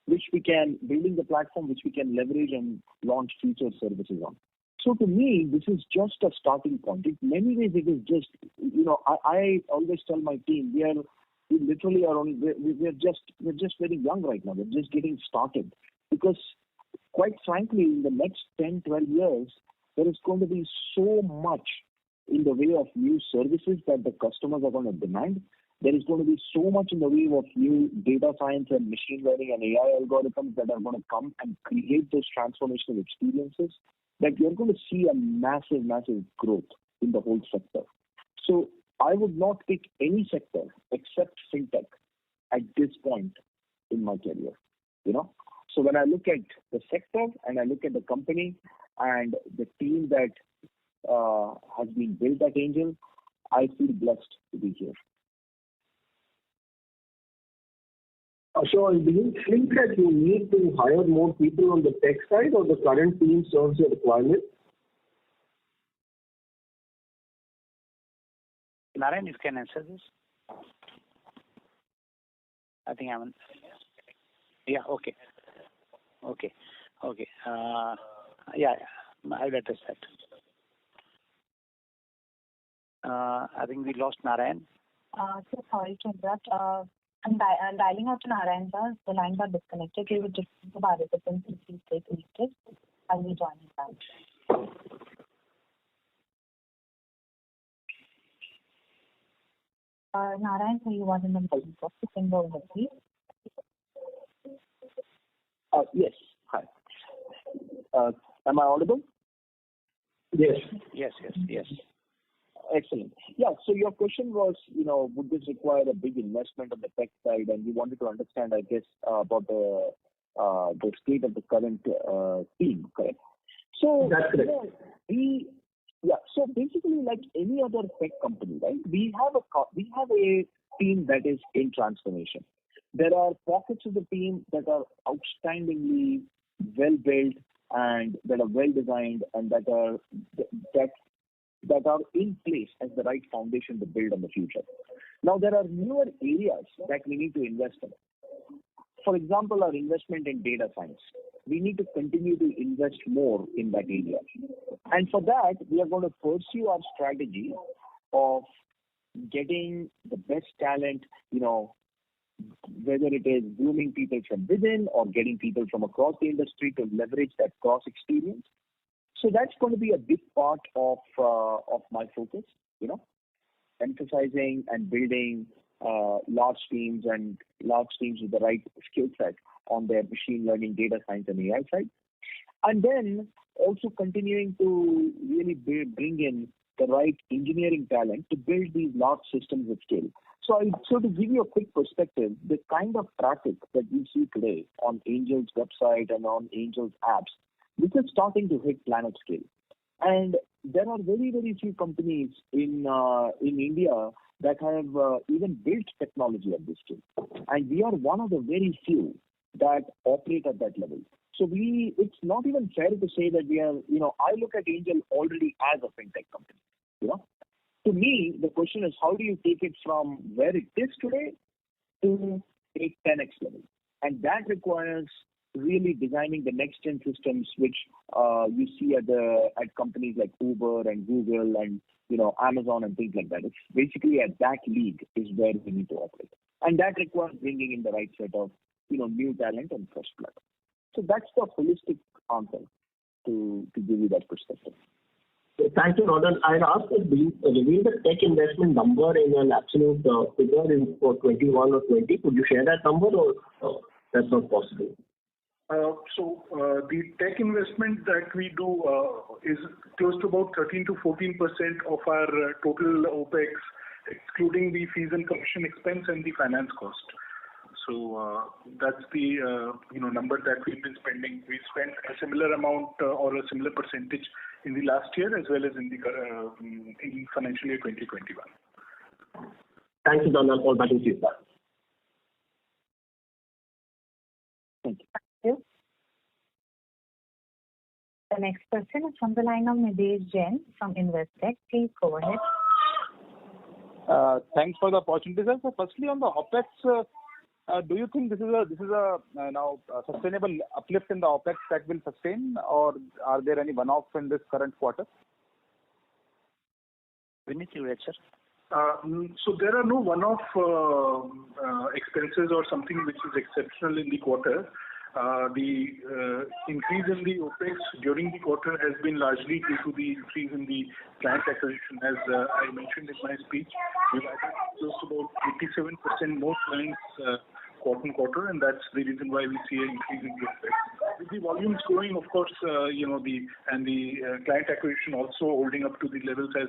Speaker 3: building the platform which we can leverage and launch future services on. So to me, this is just a starting point. In many ways, it is just, you know, I always tell my team, we're just very young right now. We're just getting started because quite frankly, in the next 10, 12 years, there is going to be so much in the way of new services that the customers are going to demand. There is going to be so much in the way of new data science and machine learning and AI algorithms that are going to come and create those transformational experiences that you're going to see a massive, massive growth in the whole sector. So I would not pick any sector except fintech at this point in my career, you know. So when I look at the sector and I look at the company and the team that has been built at Angel, I feel blessed to be here.
Speaker 9: So do you think that you need to hire more people on the tech side, or the current team serves your requirement?
Speaker 2: Narayan, you can answer this. I think I'm. Yeah. Okay. Yeah. I'll address that. I think we lost Narayan.
Speaker 1: So sorry to interrupt. I'm dialing out to Narayan, sir. The lines are disconnected. We would just the participants please stay connected. I'll be joining back. Narayan, so you want in the middle of the single over, please.
Speaker 3: Yes. Hi. Am I audible?
Speaker 9: Yes.
Speaker 2: Yes.
Speaker 3: Excellent. Yeah. So your question was, you know, would this require a big investment on the tech side? And you wanted to understand, I guess, about the state of the current team, correct? So
Speaker 9: that's correct.
Speaker 3: So basically, like any other tech company, right? We have a team that is in transformation. There are pockets of the team that are outstandingly well built and that are well designed and that are in place as the right foundation to build on the future. Now, there are newer areas that we need to invest in. For example, our investment in data science. We need to continue to invest more in that area. And for that, we are going to pursue our strategy of getting the best talent, you know, whether it is grooming people from within or getting people from across the industry to leverage that cross experience. So that's going to be a big part of my focus, you know, emphasizing and building large teams with the right skill set on their machine learning, data science, and AI side. And then also continuing to really bring in the right engineering talent to build these large systems at scale. So to give you a quick perspective, the kind of traffic that we see today on Angel's website and on Angel's apps, this is starting to hit planet scale. And there are very, very few companies in India that have even built technology at this stage. And we are one of the very few that operate at that level. So it's not even fair to say that we are, I look at Angel already as a fintech company. To me, the question is, how do you take it from where it is today to a 10x level? And that requires really designing the next gen systems, which you see at companies like Uber and Google and Amazon and things like that. It's basically at that league is where we need to operate, and that requires bringing in the right set of new talent and fresh blood. So that's the holistic answer to give you that perspective.
Speaker 9: Thank you, Rodan. I'd ask if you reveal the tech investment number in an absolute figure for 21 or 20. Could you share that number, or that's not possible?
Speaker 4: So the tech investment that we do is close to about 13 to 14% of our total OPEX, excluding the fees and commission expense and the finance cost. So that's the number that we've been spending. We spent a similar amount or a similar percentage in the last year as well as in the in financial year 2021.
Speaker 9: Thank you, Donald. All back to you.
Speaker 1: Thank you. The next question is from the line of Nidesh Jain from Investec. Please go ahead.
Speaker 10: Thanks for the opportunity, sir. So firstly, on the OPEX, do you think this is a now sustainable uplift in the OPEX that will sustain, or are there any one-offs in this current quarter?
Speaker 2: Vineet, you read, sir?
Speaker 4: So there are no one-off expenses or something which is exceptional in the quarter. The increase in the OPEX during the quarter has been largely due to the increase in the client acquisition. As I mentioned in my speech, we've added close to about 87% more clients quarter-on-quarter, and that's the reason why we see an increase in the OPEX. With the volumes growing, of course, the client acquisition also holding up to the levels as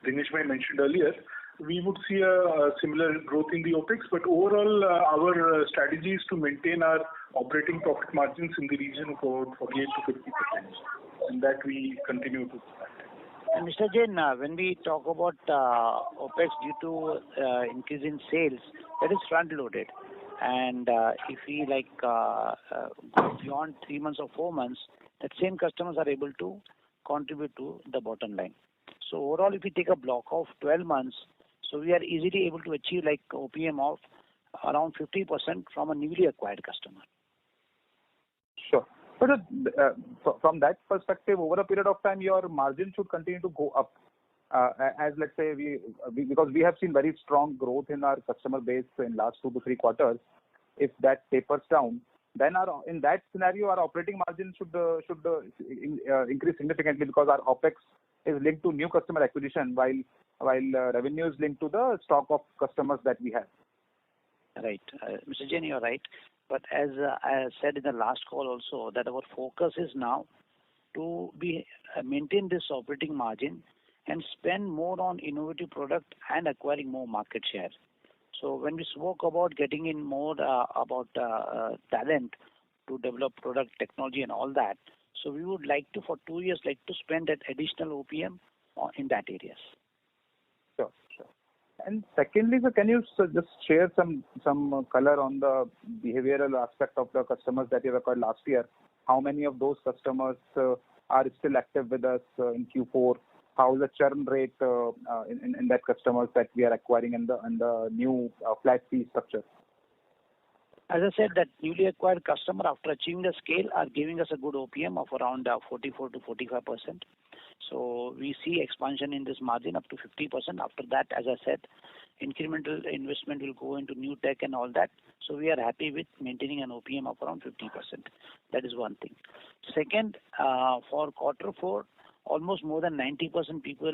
Speaker 4: Dinesh Bhai mentioned earlier, we would see a similar growth in the OPEX, but overall our strategy is to maintain our operating profit margins in the region of about 48 to 50%, and that we continue to do that.
Speaker 2: And Mr. Jain, when we talk about OPEX due to increase in sales, that is front loaded. And if we go beyond 3 months or 4 months, that same customers are able to contribute to the bottom line. So overall, if we take a block of 12 months, so we are easily able to achieve OPM of around 50% from a newly acquired customer.
Speaker 10: Sure. But from that perspective, over a period of time, your margin should continue to go up. As let's say because we have seen very strong growth in our customer base in last 2 to 3 quarters. If that tapers down, then in that scenario, our operating margin should increase significantly, because our OPEX is linked to new customer acquisition, while revenue is linked to the stock of customers that we have.
Speaker 2: Right. Mr. Jain, you are right. But as I said in the last call also, that our focus is now to maintain this operating margin and spend more on innovative product and acquiring more market share. So when we spoke about getting in more about talent to develop product technology and all that, so we would like to, for 2 years, to spend that additional OPM in that areas.
Speaker 10: Sure. And secondly, sir, can you just share some color on the behavioral aspect of the customers that you acquired last year? How many of those customers are still active with us in Q4? How is the churn rate in that customers that we are acquiring in the new flat fee structure?
Speaker 2: As I said, that newly acquired customer, after achieving the scale, are giving us a good OPM of around 44 to 45%. So we see expansion in this margin up to 50%. After that, as I said, incremental investment will go into new tech and all that. So we are happy with maintaining an OPM of around 50%. That is one thing. Second, for Q4, almost more than 90% people,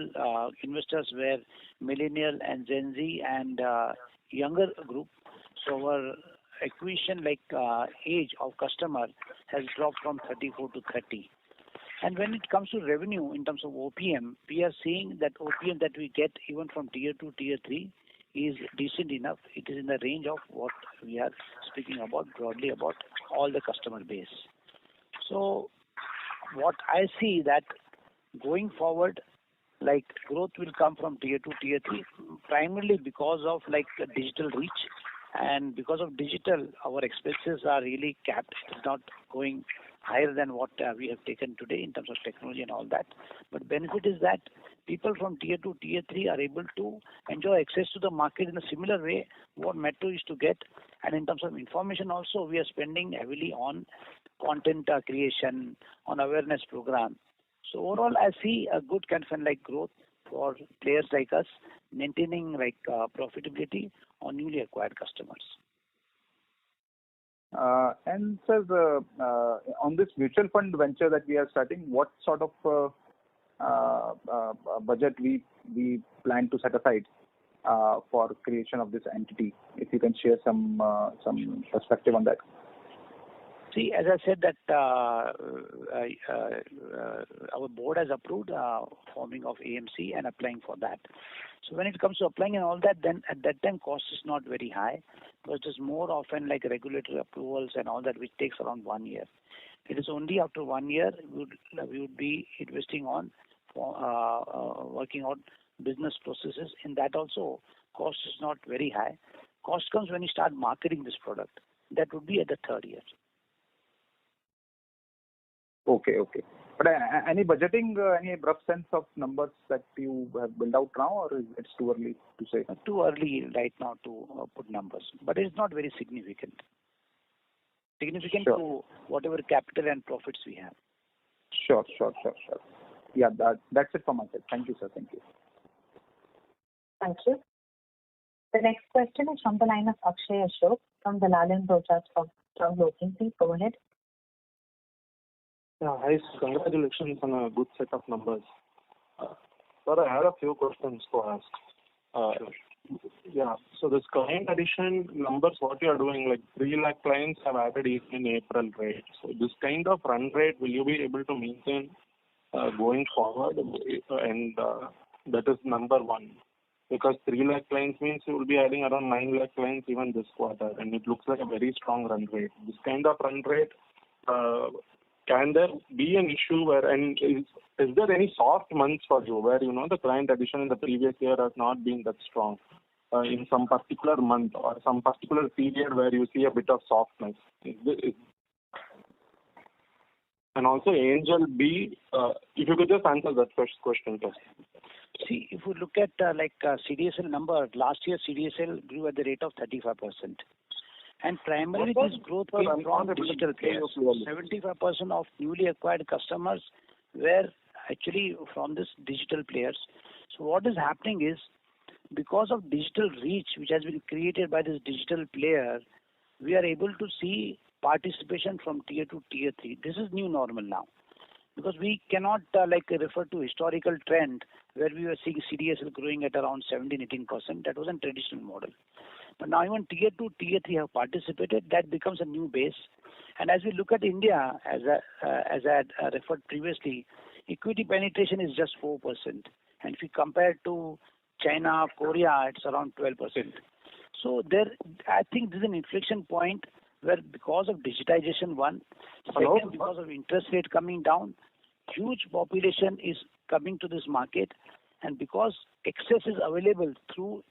Speaker 2: investors were millennial and Gen Z and younger group. So our acquisition age of customer has dropped from 34 to 30. And when it comes to revenue in terms of OPM, we are seeing that OPM that we get even from tier 2, tier 3 is decent enough. It is in the range of what we are speaking about broadly about all the customer base. So what I see that going forward, like growth will come from tier 2, tier 3, primarily because of like digital reach. And because of digital, our expenses are really capped. It's not going higher than what we have taken today in terms of technology and all that. But benefit is that people from tier 2, tier 3 are able to enjoy access to the market in a similar way what metro used to get. And in terms of information also, we are spending heavily on content creation, on awareness program. So overall, I see a good kind of like growth for players like us, maintaining like profitability on newly acquired customers.
Speaker 10: And sir, on this mutual fund venture that we are starting, what sort of budget we plan to set aside for creation of this entity? If you can share some perspective on that.
Speaker 2: See, as I said that our board has approved forming of AMC and applying for that. So when it comes to applying and all that, then at that time cost is not very high, because it is more often like regulatory approvals and all that, which takes around 1 year. It is only after 1 year we would be investing on working out business processes. In that also, cost is not very high. Cost comes when you start marketing this product. That would be at the 3rd year.
Speaker 10: Okay. But any budgeting, any rough sense of numbers that you have built out now, or is it too early to say?
Speaker 2: Too early right now to put numbers, but it's not very significant. Significant
Speaker 10: Sure.
Speaker 2: to whatever capital and profits we have.
Speaker 10: Sure. Yeah, that's it from my side. Thank you, sir. Thank you.
Speaker 1: Thank you. The next question is from the line of Akshay Ashok from Dalal and Broacha Stock Broking. Please go ahead.
Speaker 11: Yeah, hi, congratulations on a good set of numbers. Sir, I had a few questions to ask. Yeah, so this client addition numbers, what you are doing, like 3 lakh clients have added in April, right? So this kind of run rate, will you be able to maintain going forward? And that is number one. Because 3 lakh clients means you will be adding around 9 lakh clients even this quarter, and it looks like a very strong run rate. This kind of run rate, can there be an issue where, and is there any soft months for you where, the client addition in the previous year has not been that strong in some particular month or some particular period where you see a bit of softness? And also Angel B, if you could just answer that first question first.
Speaker 2: See, if you look at CDSL number, last year CDSL grew at the rate of 35%. And primarily this growth came from digital players. 75% of newly acquired customers were actually from this digital players. So what is happening is, because of digital reach which has been created by this digital player, we are able to see participation from tier 2, tier 3. This is new normal now. Because we cannot refer to historical trend where we were seeing CDSL growing at around 17-18%. That was a traditional model. But now even tier 2, tier 3 have participated. That becomes a new base. And as we look at India, as I had referred previously, equity penetration is just 4%. And if you compare to China, Korea, it's around 12%. So I think this is an inflection point where, because of digitization, one, second, because of interest rate coming down, huge population is coming to this market, and because access is available through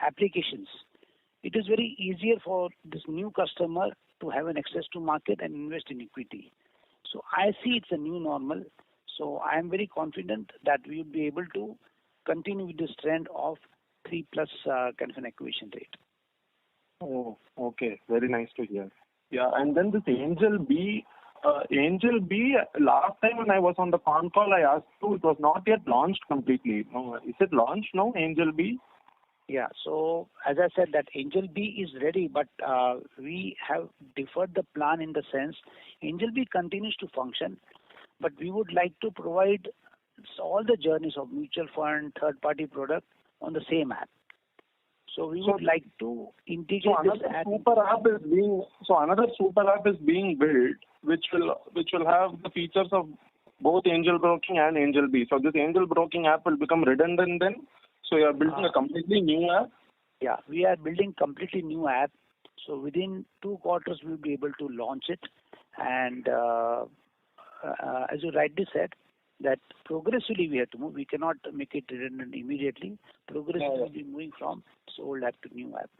Speaker 2: applications, it is very easier for this new customer to have an access to market and invest in equity. So I see it's a new normal. So I am very confident that we will be able to continue with this trend of 3+ kind of an acquisition rate.
Speaker 11: Oh, okay. Very nice to hear. Yeah, and then this Angel B, last time when I was on the phone call, I asked you, it was not yet launched completely. No, is it launched now, Angel B?
Speaker 2: Yeah, so as I said, that Angel B is ready, but we have deferred the plan in the sense Angel B continues to function, but we would like to provide all the journeys of mutual fund, third-party product on the same app. So we would like to integrate this app.
Speaker 11: Another super app is being built, which will have the features of both Angel Broking and Angel B. So this Angel Broking app will become redundant then. So you are building a completely new app.
Speaker 2: Yeah, we are building completely new app. So within 2 quarters we will be able to launch it. And as you rightly said, that progressively we have to move. We cannot make it redundant immediately. Progressively we'll be moving from this old app to new app.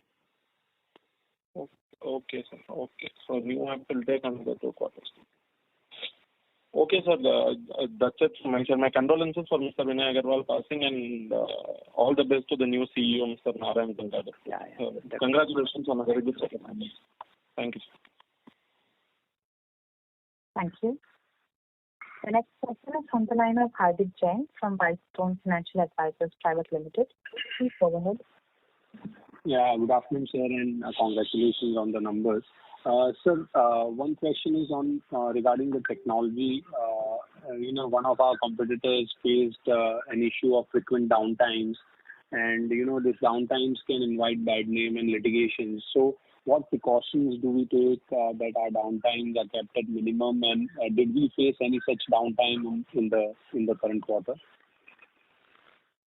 Speaker 11: Okay, sir. Okay. So new app will take another 2 quarters. Okay, sir. That's it from my side. My condolences for Mr. Vinay Agarwal passing, and all the best to the new CEO, Mr. Narayan Gangadhar. Congratulations on a very good set of numbers. Thank you, sir.
Speaker 1: Thank you. The next question is from the line of Hardik Jain from Whitestone Financial Advisors Private Limited. Please go ahead.
Speaker 12: Yeah, good afternoon, sir, and congratulations on the numbers. Sir, one question is on regarding the technology. One of our competitors faced an issue of frequent downtimes, and these downtimes can invite bad name and litigation. So, what precautions do we take that our downtimes are kept at minimum, and did we face any such downtime in the current quarter?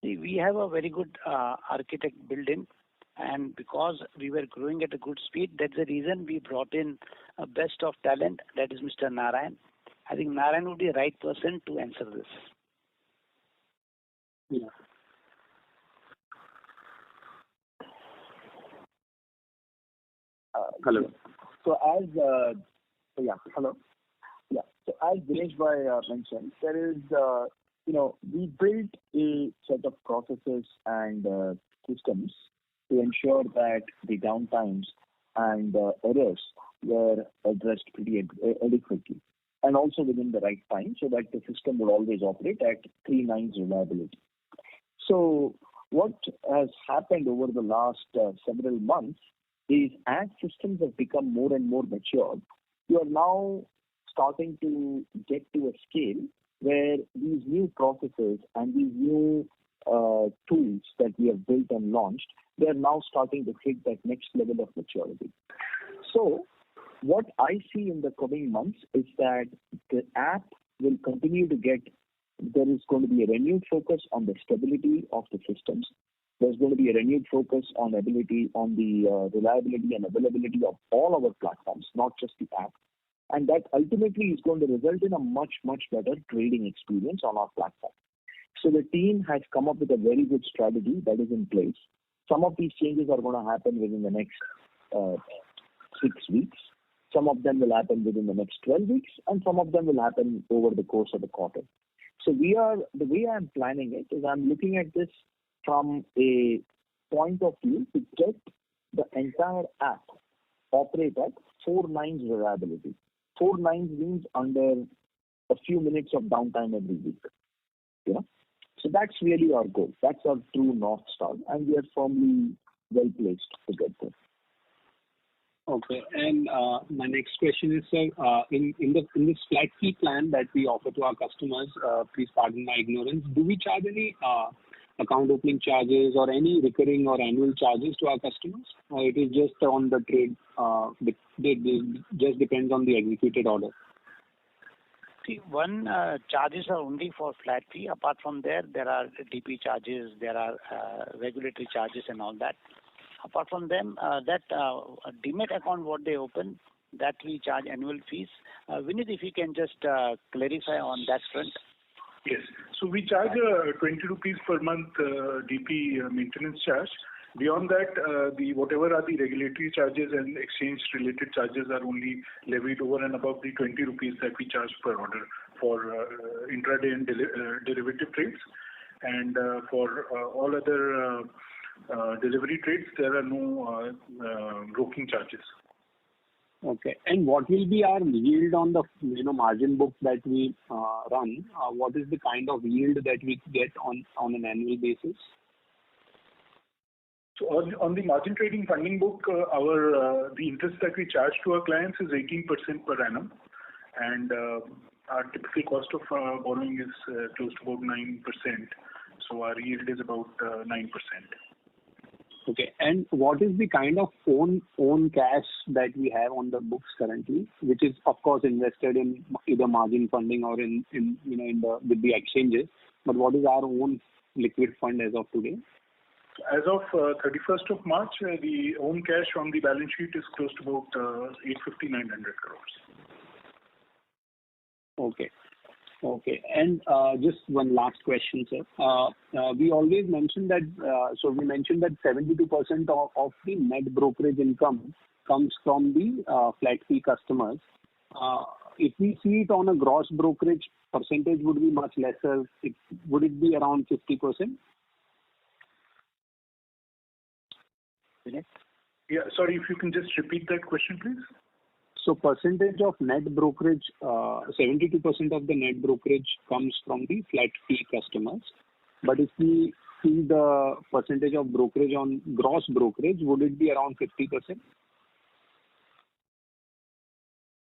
Speaker 2: We have a very good architect built in, and because we were growing at a good speed, that's the reason we brought in a best of talent, that is Mr. Narayan. I think Narayan would be the right person to answer this.
Speaker 12: Yeah.
Speaker 3: Hello. So as Dinesh Bhai mentioned, there is we built a set of processes and systems to ensure that the downtimes and errors were addressed pretty adequately, and also within the right time, so that the system will always operate at 3 nines reliability. So what has happened over the last several months is, as systems have become more and more mature, you are now starting to get to a scale where these new processes and these new tools that we have built and launched, they are now starting to hit that next level of maturity. So what I see in the coming months is that the app will continue to there is going to be a renewed focus on the stability of the systems. There's going to be a renewed focus on the reliability and availability of all our platforms, not just the app. And that ultimately is going to result in a much, much better trading experience on our platform. So the team has come up with a very good strategy that is in place. Some of these changes are going to happen within the next 6 weeks. Some of them will happen within the next 12 weeks, and some of them will happen over the course of the quarter. So the way I'm planning it is, I'm looking at this from a point of view to get the entire app operate at 4 nines reliability. 4 nines means under a few minutes of downtime every week. So that's really our goal. That's our true North Star, and we are firmly well placed to get there.
Speaker 12: Okay. And my next question is, sir, in this flat fee plan that we offer to our customers, please pardon my ignorance, do we charge any account opening charges or any recurring or annual charges to our customers, or it is just on the trade? It just depends on the executed order.
Speaker 2: See, charges are only for flat fee. Apart from there are DP charges, there are regulatory charges and all that. Apart from them, that Demat account what they open, that we charge annual fees. Vinit, if you can just clarify on that front.
Speaker 4: Yes. So we charge 20 rupees per month DP maintenance charge. Beyond that, whatever are the regulatory charges and exchange-related charges are only levied over and above the 20 rupees that we charge per order for intraday and derivative trades. And for all other delivery trades, there are no broking charges.
Speaker 12: Okay. And what will be our yield on the margin book that we run? What is the kind of yield that we get on an annual basis?
Speaker 4: So on the margin trading funding book, the interest that we charge to our clients is 18% per annum, and our typical cost of borrowing is close to about 9%. So our yield is about 9%.
Speaker 12: Okay. And what is the kind of own cash that we have on the books currently, which is of course invested in either margin funding or with the exchanges? But what is our own liquid fund as of today?
Speaker 4: As of 31st of March, the own cash on the balance sheet is close to about 850-900 crores.
Speaker 12: Okay. Okay. And just one last question, sir. We always mention that, we mentioned that 72% of the net brokerage income comes from the flat fee customers. If we see it on a gross brokerage, percentage would be much lesser. Would it be around 50%?
Speaker 4: Yeah, sorry, if you can just repeat that question, please.
Speaker 12: So percentage of net brokerage, 72% of the net brokerage comes from the flat fee customers. But if we see the percentage of brokerage on gross brokerage, would it be around 50%?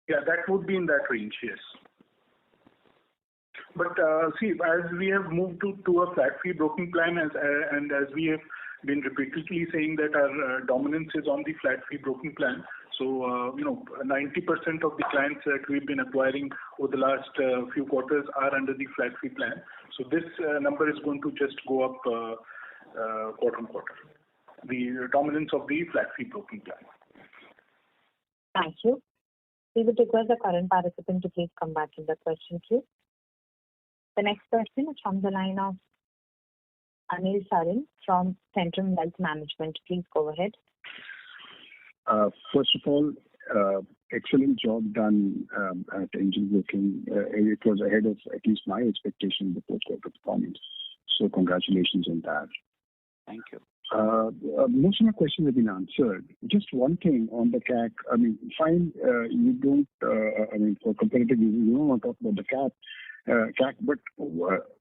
Speaker 4: Yeah, that would be in that range, yes. But see, as we have moved to a flat fee broking plan, and as we have been repeatedly saying that our dominance is on the flat fee broking plan. So, 90% of the clients that we've been acquiring over the last few quarters are under the flat fee plan. So this number is going to just go up quarter on quarter. The dominance of the flat fee broking plan.
Speaker 1: Thank you. We would request the current participant to please come back in the question queue. The next question is from the line of Anil Sarin from Centrum Wealth Management. Please go ahead.
Speaker 13: First of all, excellent job done at Angel Broking. It was ahead of at least my expectation, the fourth quarter performance. So congratulations on that.
Speaker 2: Thank you.
Speaker 13: Most of my questions have been answered. Just one thing on the CAC. I mean, fine, you don't, for competitive reasons, you don't want to talk about the CAC, but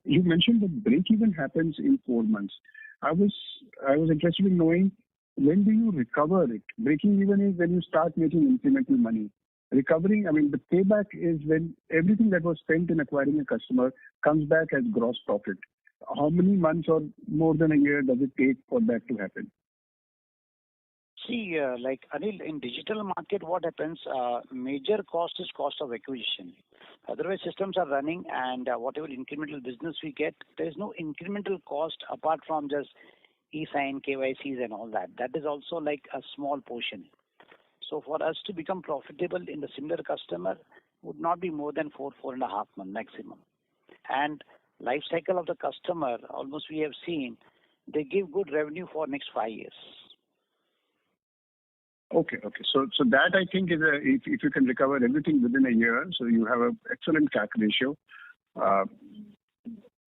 Speaker 13: you mentioned that break-even happens in 4 months. I was interested in knowing, when do you recover it? Breaking even is when you start making incremental money. Recovering, the payback is when everything that was spent in acquiring a customer comes back as gross profit. How many months or more than a year does it take for that to happen?
Speaker 2: See, like Anil, in digital market, what happens, major cost is cost of acquisition. Otherwise, systems are running, and whatever incremental business we get, there is no incremental cost apart from just e-sign, KYCs and all that. That is also like a small portion. So for us to become profitable in the similar customer would not be more than 4.5 months maximum. And life cycle of the customer, almost we have seen, they give good revenue for next 5 years.
Speaker 13: Okay. So that I think is if you can recover everything within a year, so you have an excellent CAC ratio.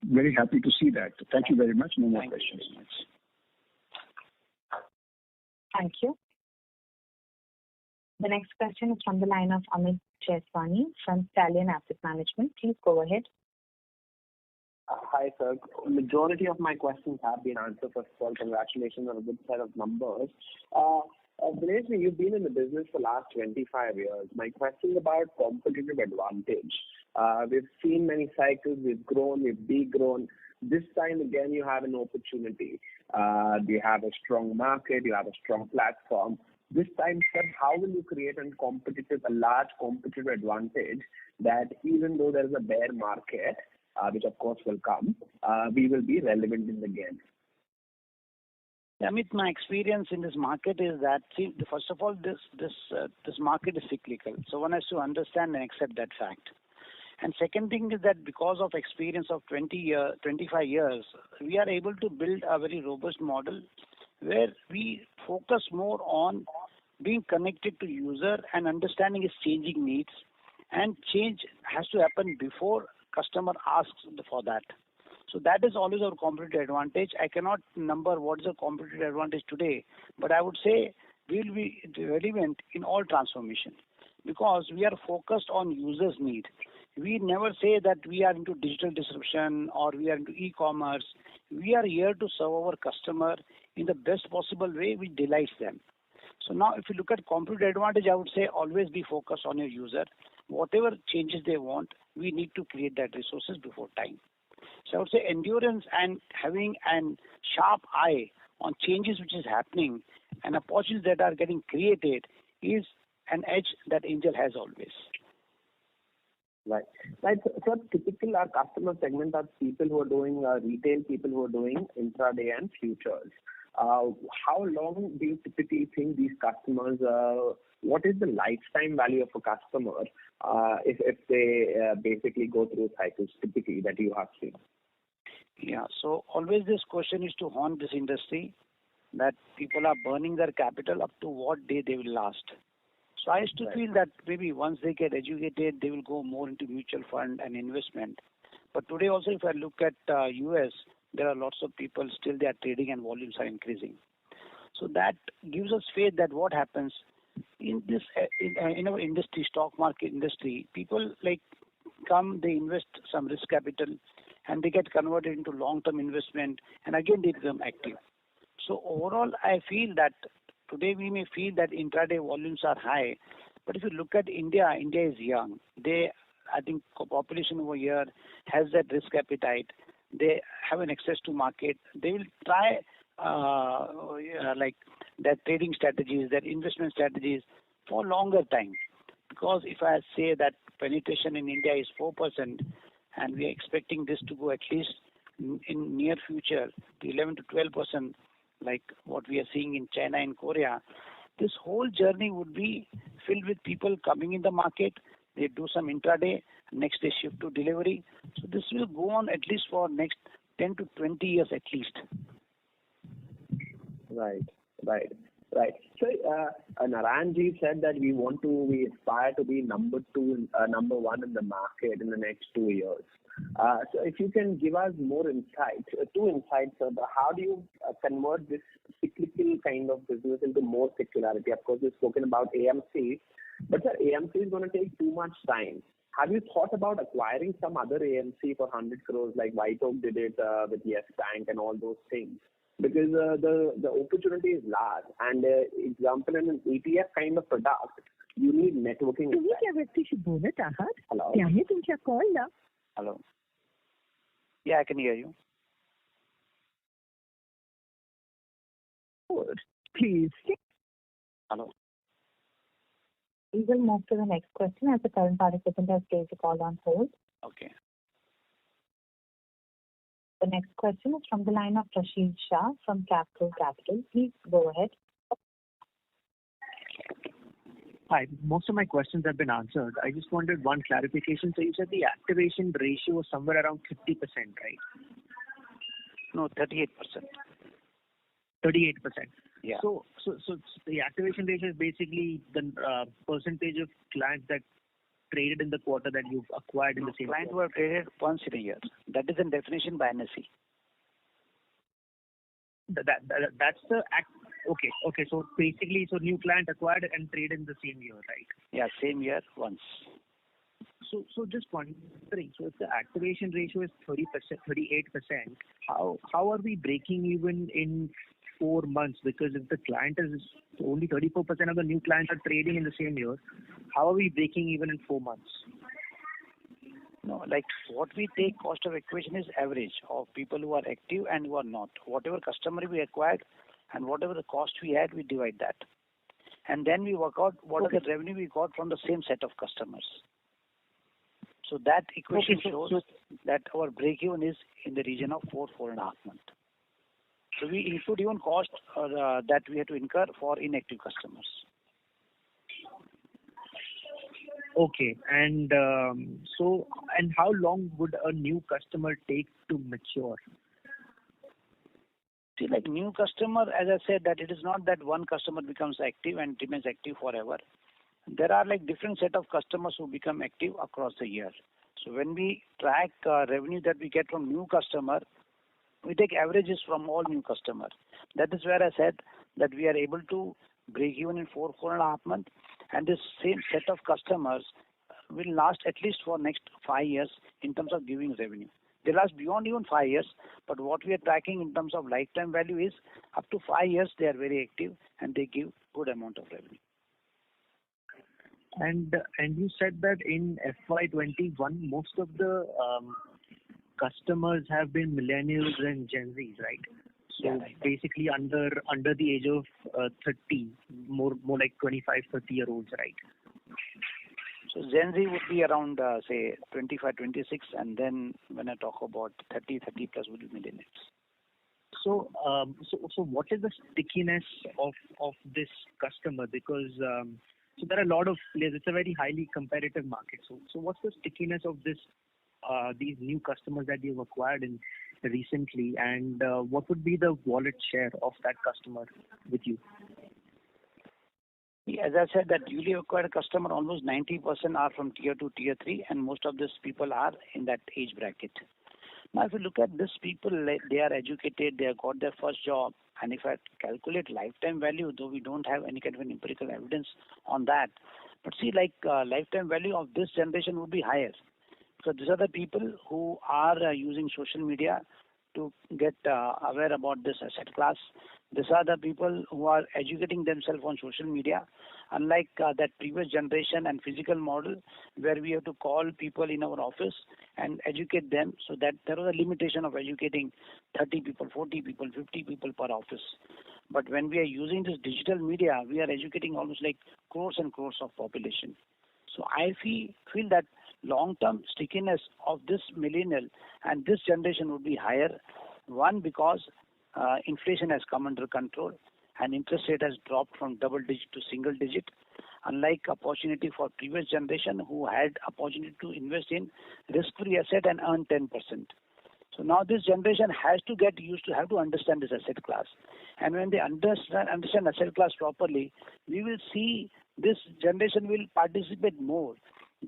Speaker 13: Very happy to see that. Thank you very much. No more questions.
Speaker 1: Thank you. The next question is from the line of Amit Jeswani from Stallion Asset Management. Please go ahead.
Speaker 14: Hi, sir. Majority of my questions have been answered. First of all, congratulations on a good set of numbers. Dinesh, you've been in the business for the last 25 years. My question is about competitive advantage. We've seen many cycles. We've grown, we've degrown. This time again, you have an opportunity. You have a strong market. You have a strong platform. This time, sir, how will you create a large competitive advantage that even though there is a bear market, which of course will come, we will be relevant in the game?
Speaker 2: Amit, my experience in this market is that, see, first of all, this market is cyclical. So one has to understand and accept that fact. And second thing is that because of experience of 25 years, we are able to build a very robust model where we focus more on being connected to user and understanding his changing needs. And change has to happen before customer asks for that. So that is always our competitive advantage. I cannot number what is the competitive advantage today, but I would say we will be relevant in all transformation because we are focused on users' need. We never say that we are into digital disruption or we are into e-commerce. We are here to serve our customer in the best possible way which delights them. So now if you look at competitive advantage, I would say always be focused on your user. Whatever changes they want, we need to create that resources before time. So I would say endurance and having a sharp eye on changes which is happening and opportunities that are getting created is an edge that Angel has always.
Speaker 14: Right. So typically our customer segment are people who are doing retail, people who are doing intraday and futures. how long do you typically think these customers, what is the lifetime value of a customer if they basically go through cycles typically that you have seen?
Speaker 2: Yeah, so always this question is to haunt this industry, that people are burning their capital up to what day they will last. So I used to feel that maybe once they get educated, they will go more into mutual fund and investment. But today also, if I look at US, there are lots of people still they are trading and volumes are increasing. So that gives us faith that what happens in this in our industry, stock market industry, people like come, they invest some risk capital and they get converted into long-term investment and again they become active. So overall, I feel that today we may feel that intraday volumes are high, but if you look at India, India is young. I think population over here has that risk appetite. They have an access to market. They will try like their trading strategies, their investment strategies for longer time. Because if I say that penetration in India is 4% and we are expecting this to go at least in near future to 11 to 12%, like what we are seeing in China and Korea, this whole journey would be filled with people coming in the market. They do some intraday, next they shift to delivery. So this will go on at least for next 10 to 20 years at least.
Speaker 14: Right. So Naranji said that we aspire to be number one in the market in the next 2 years. So if you can give us more insight, two insights about how do you convert this cyclical kind of business into more secularity? Of course, you've spoken about AMC, but sir, AMC is going to take too much time. Have you thought about acquiring some other AMC for 100 crores like White Oak did it with Yes Bank and all those things? Because the opportunity is large. And example, in an ETF kind of product, you need networking.
Speaker 2: Hello? Hello. Yeah, I can hear you.
Speaker 1: Please.
Speaker 2: Hello.
Speaker 1: We will move to the next question as the current participant has placed a call on hold.
Speaker 2: Okay.
Speaker 1: The next question is from the line of Rashid Shah from Capital Capital. Please go ahead.
Speaker 15: Hi, most of my questions have been answered. I just wanted one clarification. So you said the activation ratio was somewhere around 50%, right?
Speaker 2: No, 38%.
Speaker 15: 38%.
Speaker 2: Yeah.
Speaker 15: So the activation ratio is basically the percentage of clients that traded in the quarter that you've acquired in the same
Speaker 2: clients
Speaker 15: quarter.
Speaker 2: were traded once in a year. That is a definition by NSE.
Speaker 15: That's the act. Okay. So basically, new client acquired and traded in the same year, right?
Speaker 2: Yeah, same year once.
Speaker 15: So just wondering, so if the activation ratio is 30%, 38%, how are we breaking even in 4 months? Because if the client is only 34% of the new clients are trading in the same year, how are we breaking even in 4 months?
Speaker 2: No, like what we take cost of acquisition is average of people who are active and who are not. Whatever customer we acquired and whatever the cost we had, we divide that. And then we work out what are the revenue we got from the same set of customers. So that equation shows that our break-even is in the region of 4.5 months. So we include even cost that we have to incur for inactive customers.
Speaker 15: Okay, and how long would a new customer take to mature?
Speaker 2: See, like new customer, as I said, that it is not that one customer becomes active and remains active forever. There are like different set of customers who become active across the year. So when we track revenue that we get from new customer, we take averages from all new customers. That is where I said that we are able to break even in 4.5 months, and this same set of customers will last at least for next 5 years in terms of giving revenue. They last beyond even 5 years, but what we are tracking in terms of lifetime value is up to 5 years they are very active and they give good amount of revenue.
Speaker 15: And you said that in FY21 most of the customers have been millennials and Gen Zs, right? So
Speaker 2: yeah, right.
Speaker 15: Basically under the age of 30, more like 25, 30-year-olds, right?
Speaker 2: So Gen Z would be around say 25, 26, and then when I talk about 30 plus would be millennials.
Speaker 15: So what is the stickiness of this customer? Because so there are a lot of players. It's a very highly competitive market. So what's the stickiness of these new customers that you've acquired recently, and what would be the wallet share of that customer with you?
Speaker 2: As I said, that newly acquired customer, almost 90% are from tier 2, tier 3, and most of these people are in that age bracket. Now, if you look at these people, they are educated, they have got their first job, and if I calculate lifetime value, though we don't have any kind of an empirical evidence on that, but see, lifetime value of this generation would be higher. So these are the people who are using social media to get aware about this asset class. These are the people who are educating themselves on social media, unlike that previous generation and physical model where we have to call people in our office and educate them. So that there was a limitation of educating 30 people, 40 people, 50 people per office. But when we are using this digital media, we are educating almost like crores and crores of population. So I feel that long-term stickiness of this millennial and this generation would be higher. One, because inflation has come under control and interest rate has dropped from double digit to single digit, unlike opportunity for previous generation who had opportunity to invest in risk-free asset and earn 10%. So now this generation has to get used to, have to understand this asset class. And when they understand asset class properly, we will see this generation will participate more.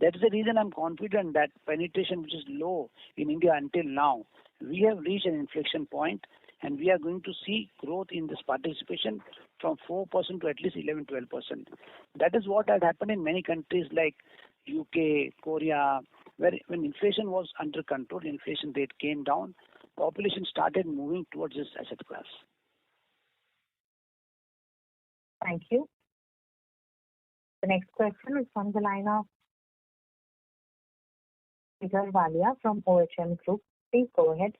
Speaker 2: That's the reason I'm confident that penetration, which is low in India until now, we have reached an inflection point, and we are going to see growth in this participation from 4% to at least 11-12%. That is what had happened in many countries like UK, Korea, where when inflation was under control, inflation rate came down, population started moving towards this asset class.
Speaker 1: Thank you. The next question is from the line of Jujjuwalla from OHM Group. Please go ahead.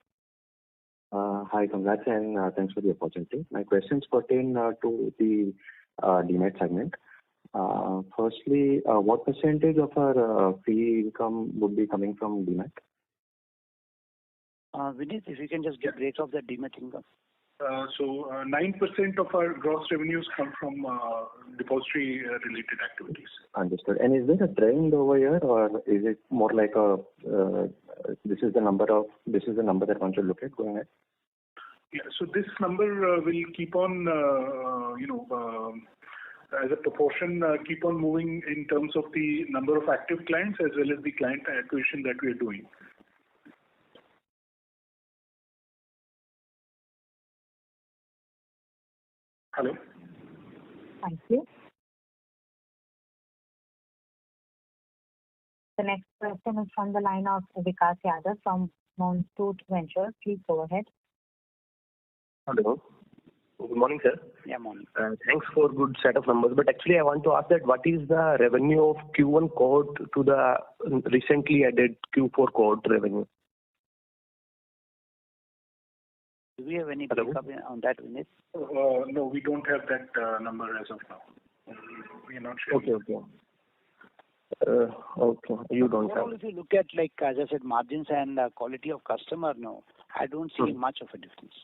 Speaker 16: Hi, congrats and thanks for the opportunity. My questions pertain to the DMAT segment. Firstly, what percentage of our fee income would be coming from DMAT?
Speaker 2: Vineet, if you can just give break of the DMAT income.
Speaker 4: 9% of our gross revenues come from depository related activities.
Speaker 16: Understood. And is there a trend over here, or is it more like this is the number that one should look at going ahead?
Speaker 4: Yeah, so this number will keep on, as a proportion, keep on moving in terms of the number of active clients as well as the client acquisition that we are doing. Hello.
Speaker 1: Thank you. The next question is from the line of Vikas Yadav from Monstoot Ventures. Please go ahead.
Speaker 17: Hello. Good morning, sir.
Speaker 2: Yeah, morning.
Speaker 17: Thanks for good set of numbers. But actually, I want to ask that what is the revenue of Q1 cohort to the recently added Q4 cohort revenue?
Speaker 2: Do we have any breakup on that, Vineet?
Speaker 4: No, we don't have that number as of now. We are not sure.
Speaker 17: Okay. Okay, you don't have.
Speaker 2: If you look at, as I said, margins and quality of customer, no, I don't see much of a difference.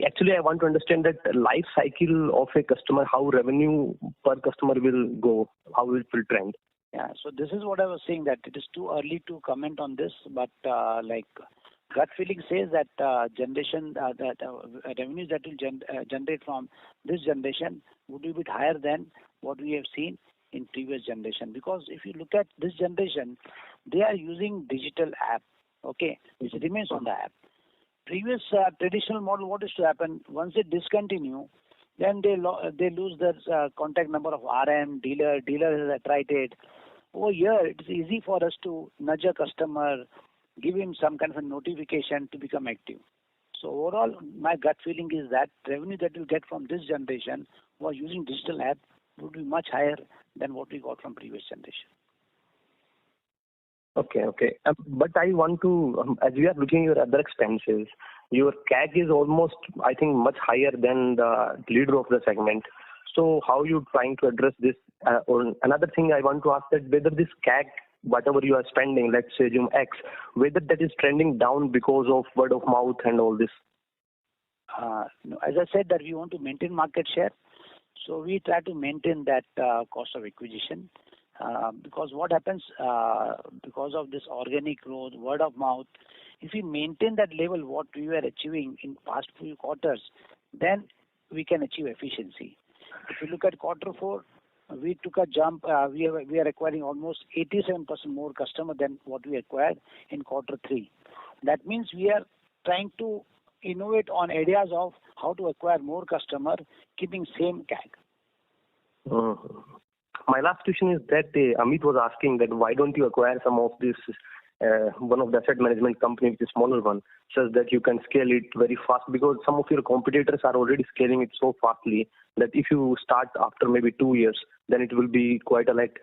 Speaker 17: Actually, I want to understand that life cycle of a customer, how revenue per customer will go, how it will trend.
Speaker 2: Yeah, so this is what I was saying, that it is too early to comment on this, but gut feeling says that revenues that will generate from this generation would be a bit higher than what we have seen in previous generation. Because if you look at this generation, they are using digital app, okay, which remains on the app. Previous traditional model, what is to happen, once they discontinue, then they lose their contact number of RM, dealer is attrited. Over here, it is easy for us to nudge a customer, give him some kind of a notification to become active. So overall, my gut feeling is that revenue that we get from this generation who are using digital app would be much higher than what we got from previous generation.
Speaker 17: Okay. But I want to, as we are looking at your other expenses, your CAC is almost, I think, much higher than the leader of the segment. So how are you trying to address this? Or another thing I want to ask that whether this CAC, whatever you are spending, let's say X, whether that is trending down because of word of mouth and all this.
Speaker 2: As I said that we want to maintain market share, so we try to maintain that cost of acquisition. Because what happens because of this organic growth, word of mouth, if we maintain that level what we were achieving in past few quarters, then we can achieve efficiency. If you look at quarter 4, we took a jump. We are acquiring almost 87% more customer than what we acquired in quarter 3. That means we are trying to innovate on areas of how to acquire more customer, keeping same CAC.
Speaker 17: My last question is that Amit was asking that why don't you acquire some of this, one of the asset management companies, the smaller one, such that you can scale it very fast, because some of your competitors are already scaling it so fastly that if you start after maybe 2 years, then it will be quite a lag.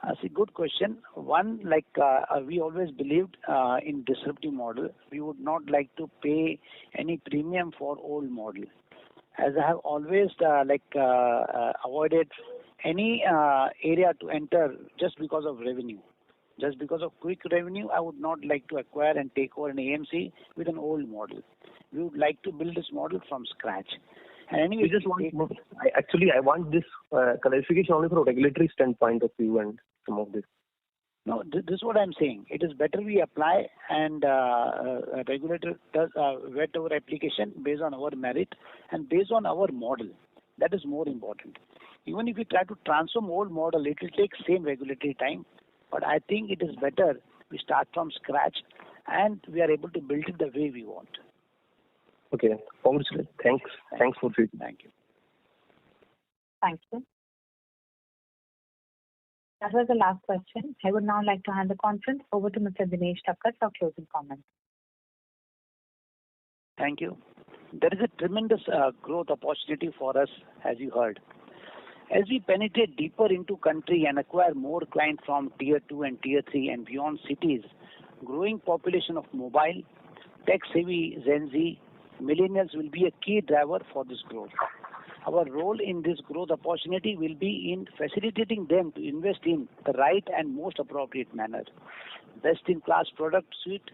Speaker 2: That's a good question. One, we always believed in disruptive model. We would not like to pay any premium for old model. As I have always avoided any area to enter just because of revenue. Just because of quick revenue, I would not like to acquire and take over an AMC with an old model. We would like to build this model from scratch. And anyway,
Speaker 17: I want this clarification only from a regulatory standpoint of view and some of this.
Speaker 2: No, this is what I'm saying. It is better we apply and a regulator does vet our application based on our merit and based on our model. That is more important. Even if we try to transform old model, it will take same regulatory time. But I think it is better we start from scratch and we are able to build it the way we want.
Speaker 17: Okay. Congratulations. Thanks for it.
Speaker 2: Thank you.
Speaker 1: Thank you. That was the last question. I would now like to hand the conference over to Mr. Dinesh Thakkar for closing comments.
Speaker 2: Thank you. There is a tremendous growth opportunity for us, as you heard. As we penetrate deeper into country and acquire more clients from Tier 2 and Tier 3 and beyond cities, growing population of mobile, tech-savvy Gen Z, millennials will be a key driver for this growth. Our role in this growth opportunity will be in facilitating them to invest in the right and most appropriate manner. Best-in-class product suite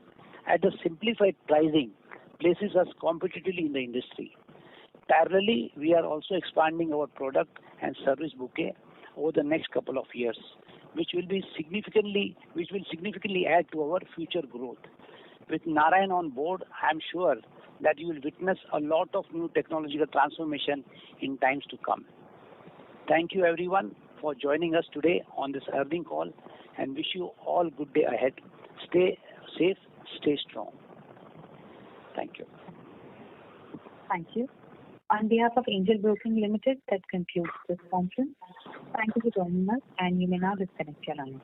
Speaker 2: at a simplified pricing places us competitively in the industry. Parallelly, we are also expanding our product and service bouquet over the next couple of years, which will significantly add to our future growth. With Narayan on board, I am sure that you will witness a lot of new technological transformation in times to come. Thank you everyone for joining us today on this earnings call and wish you all good day ahead. Stay safe, stay strong. Thank you.
Speaker 1: Thank you. On behalf of Angel Broking Limited, that concludes this conference. Thank you for joining us and you may now disconnect your line.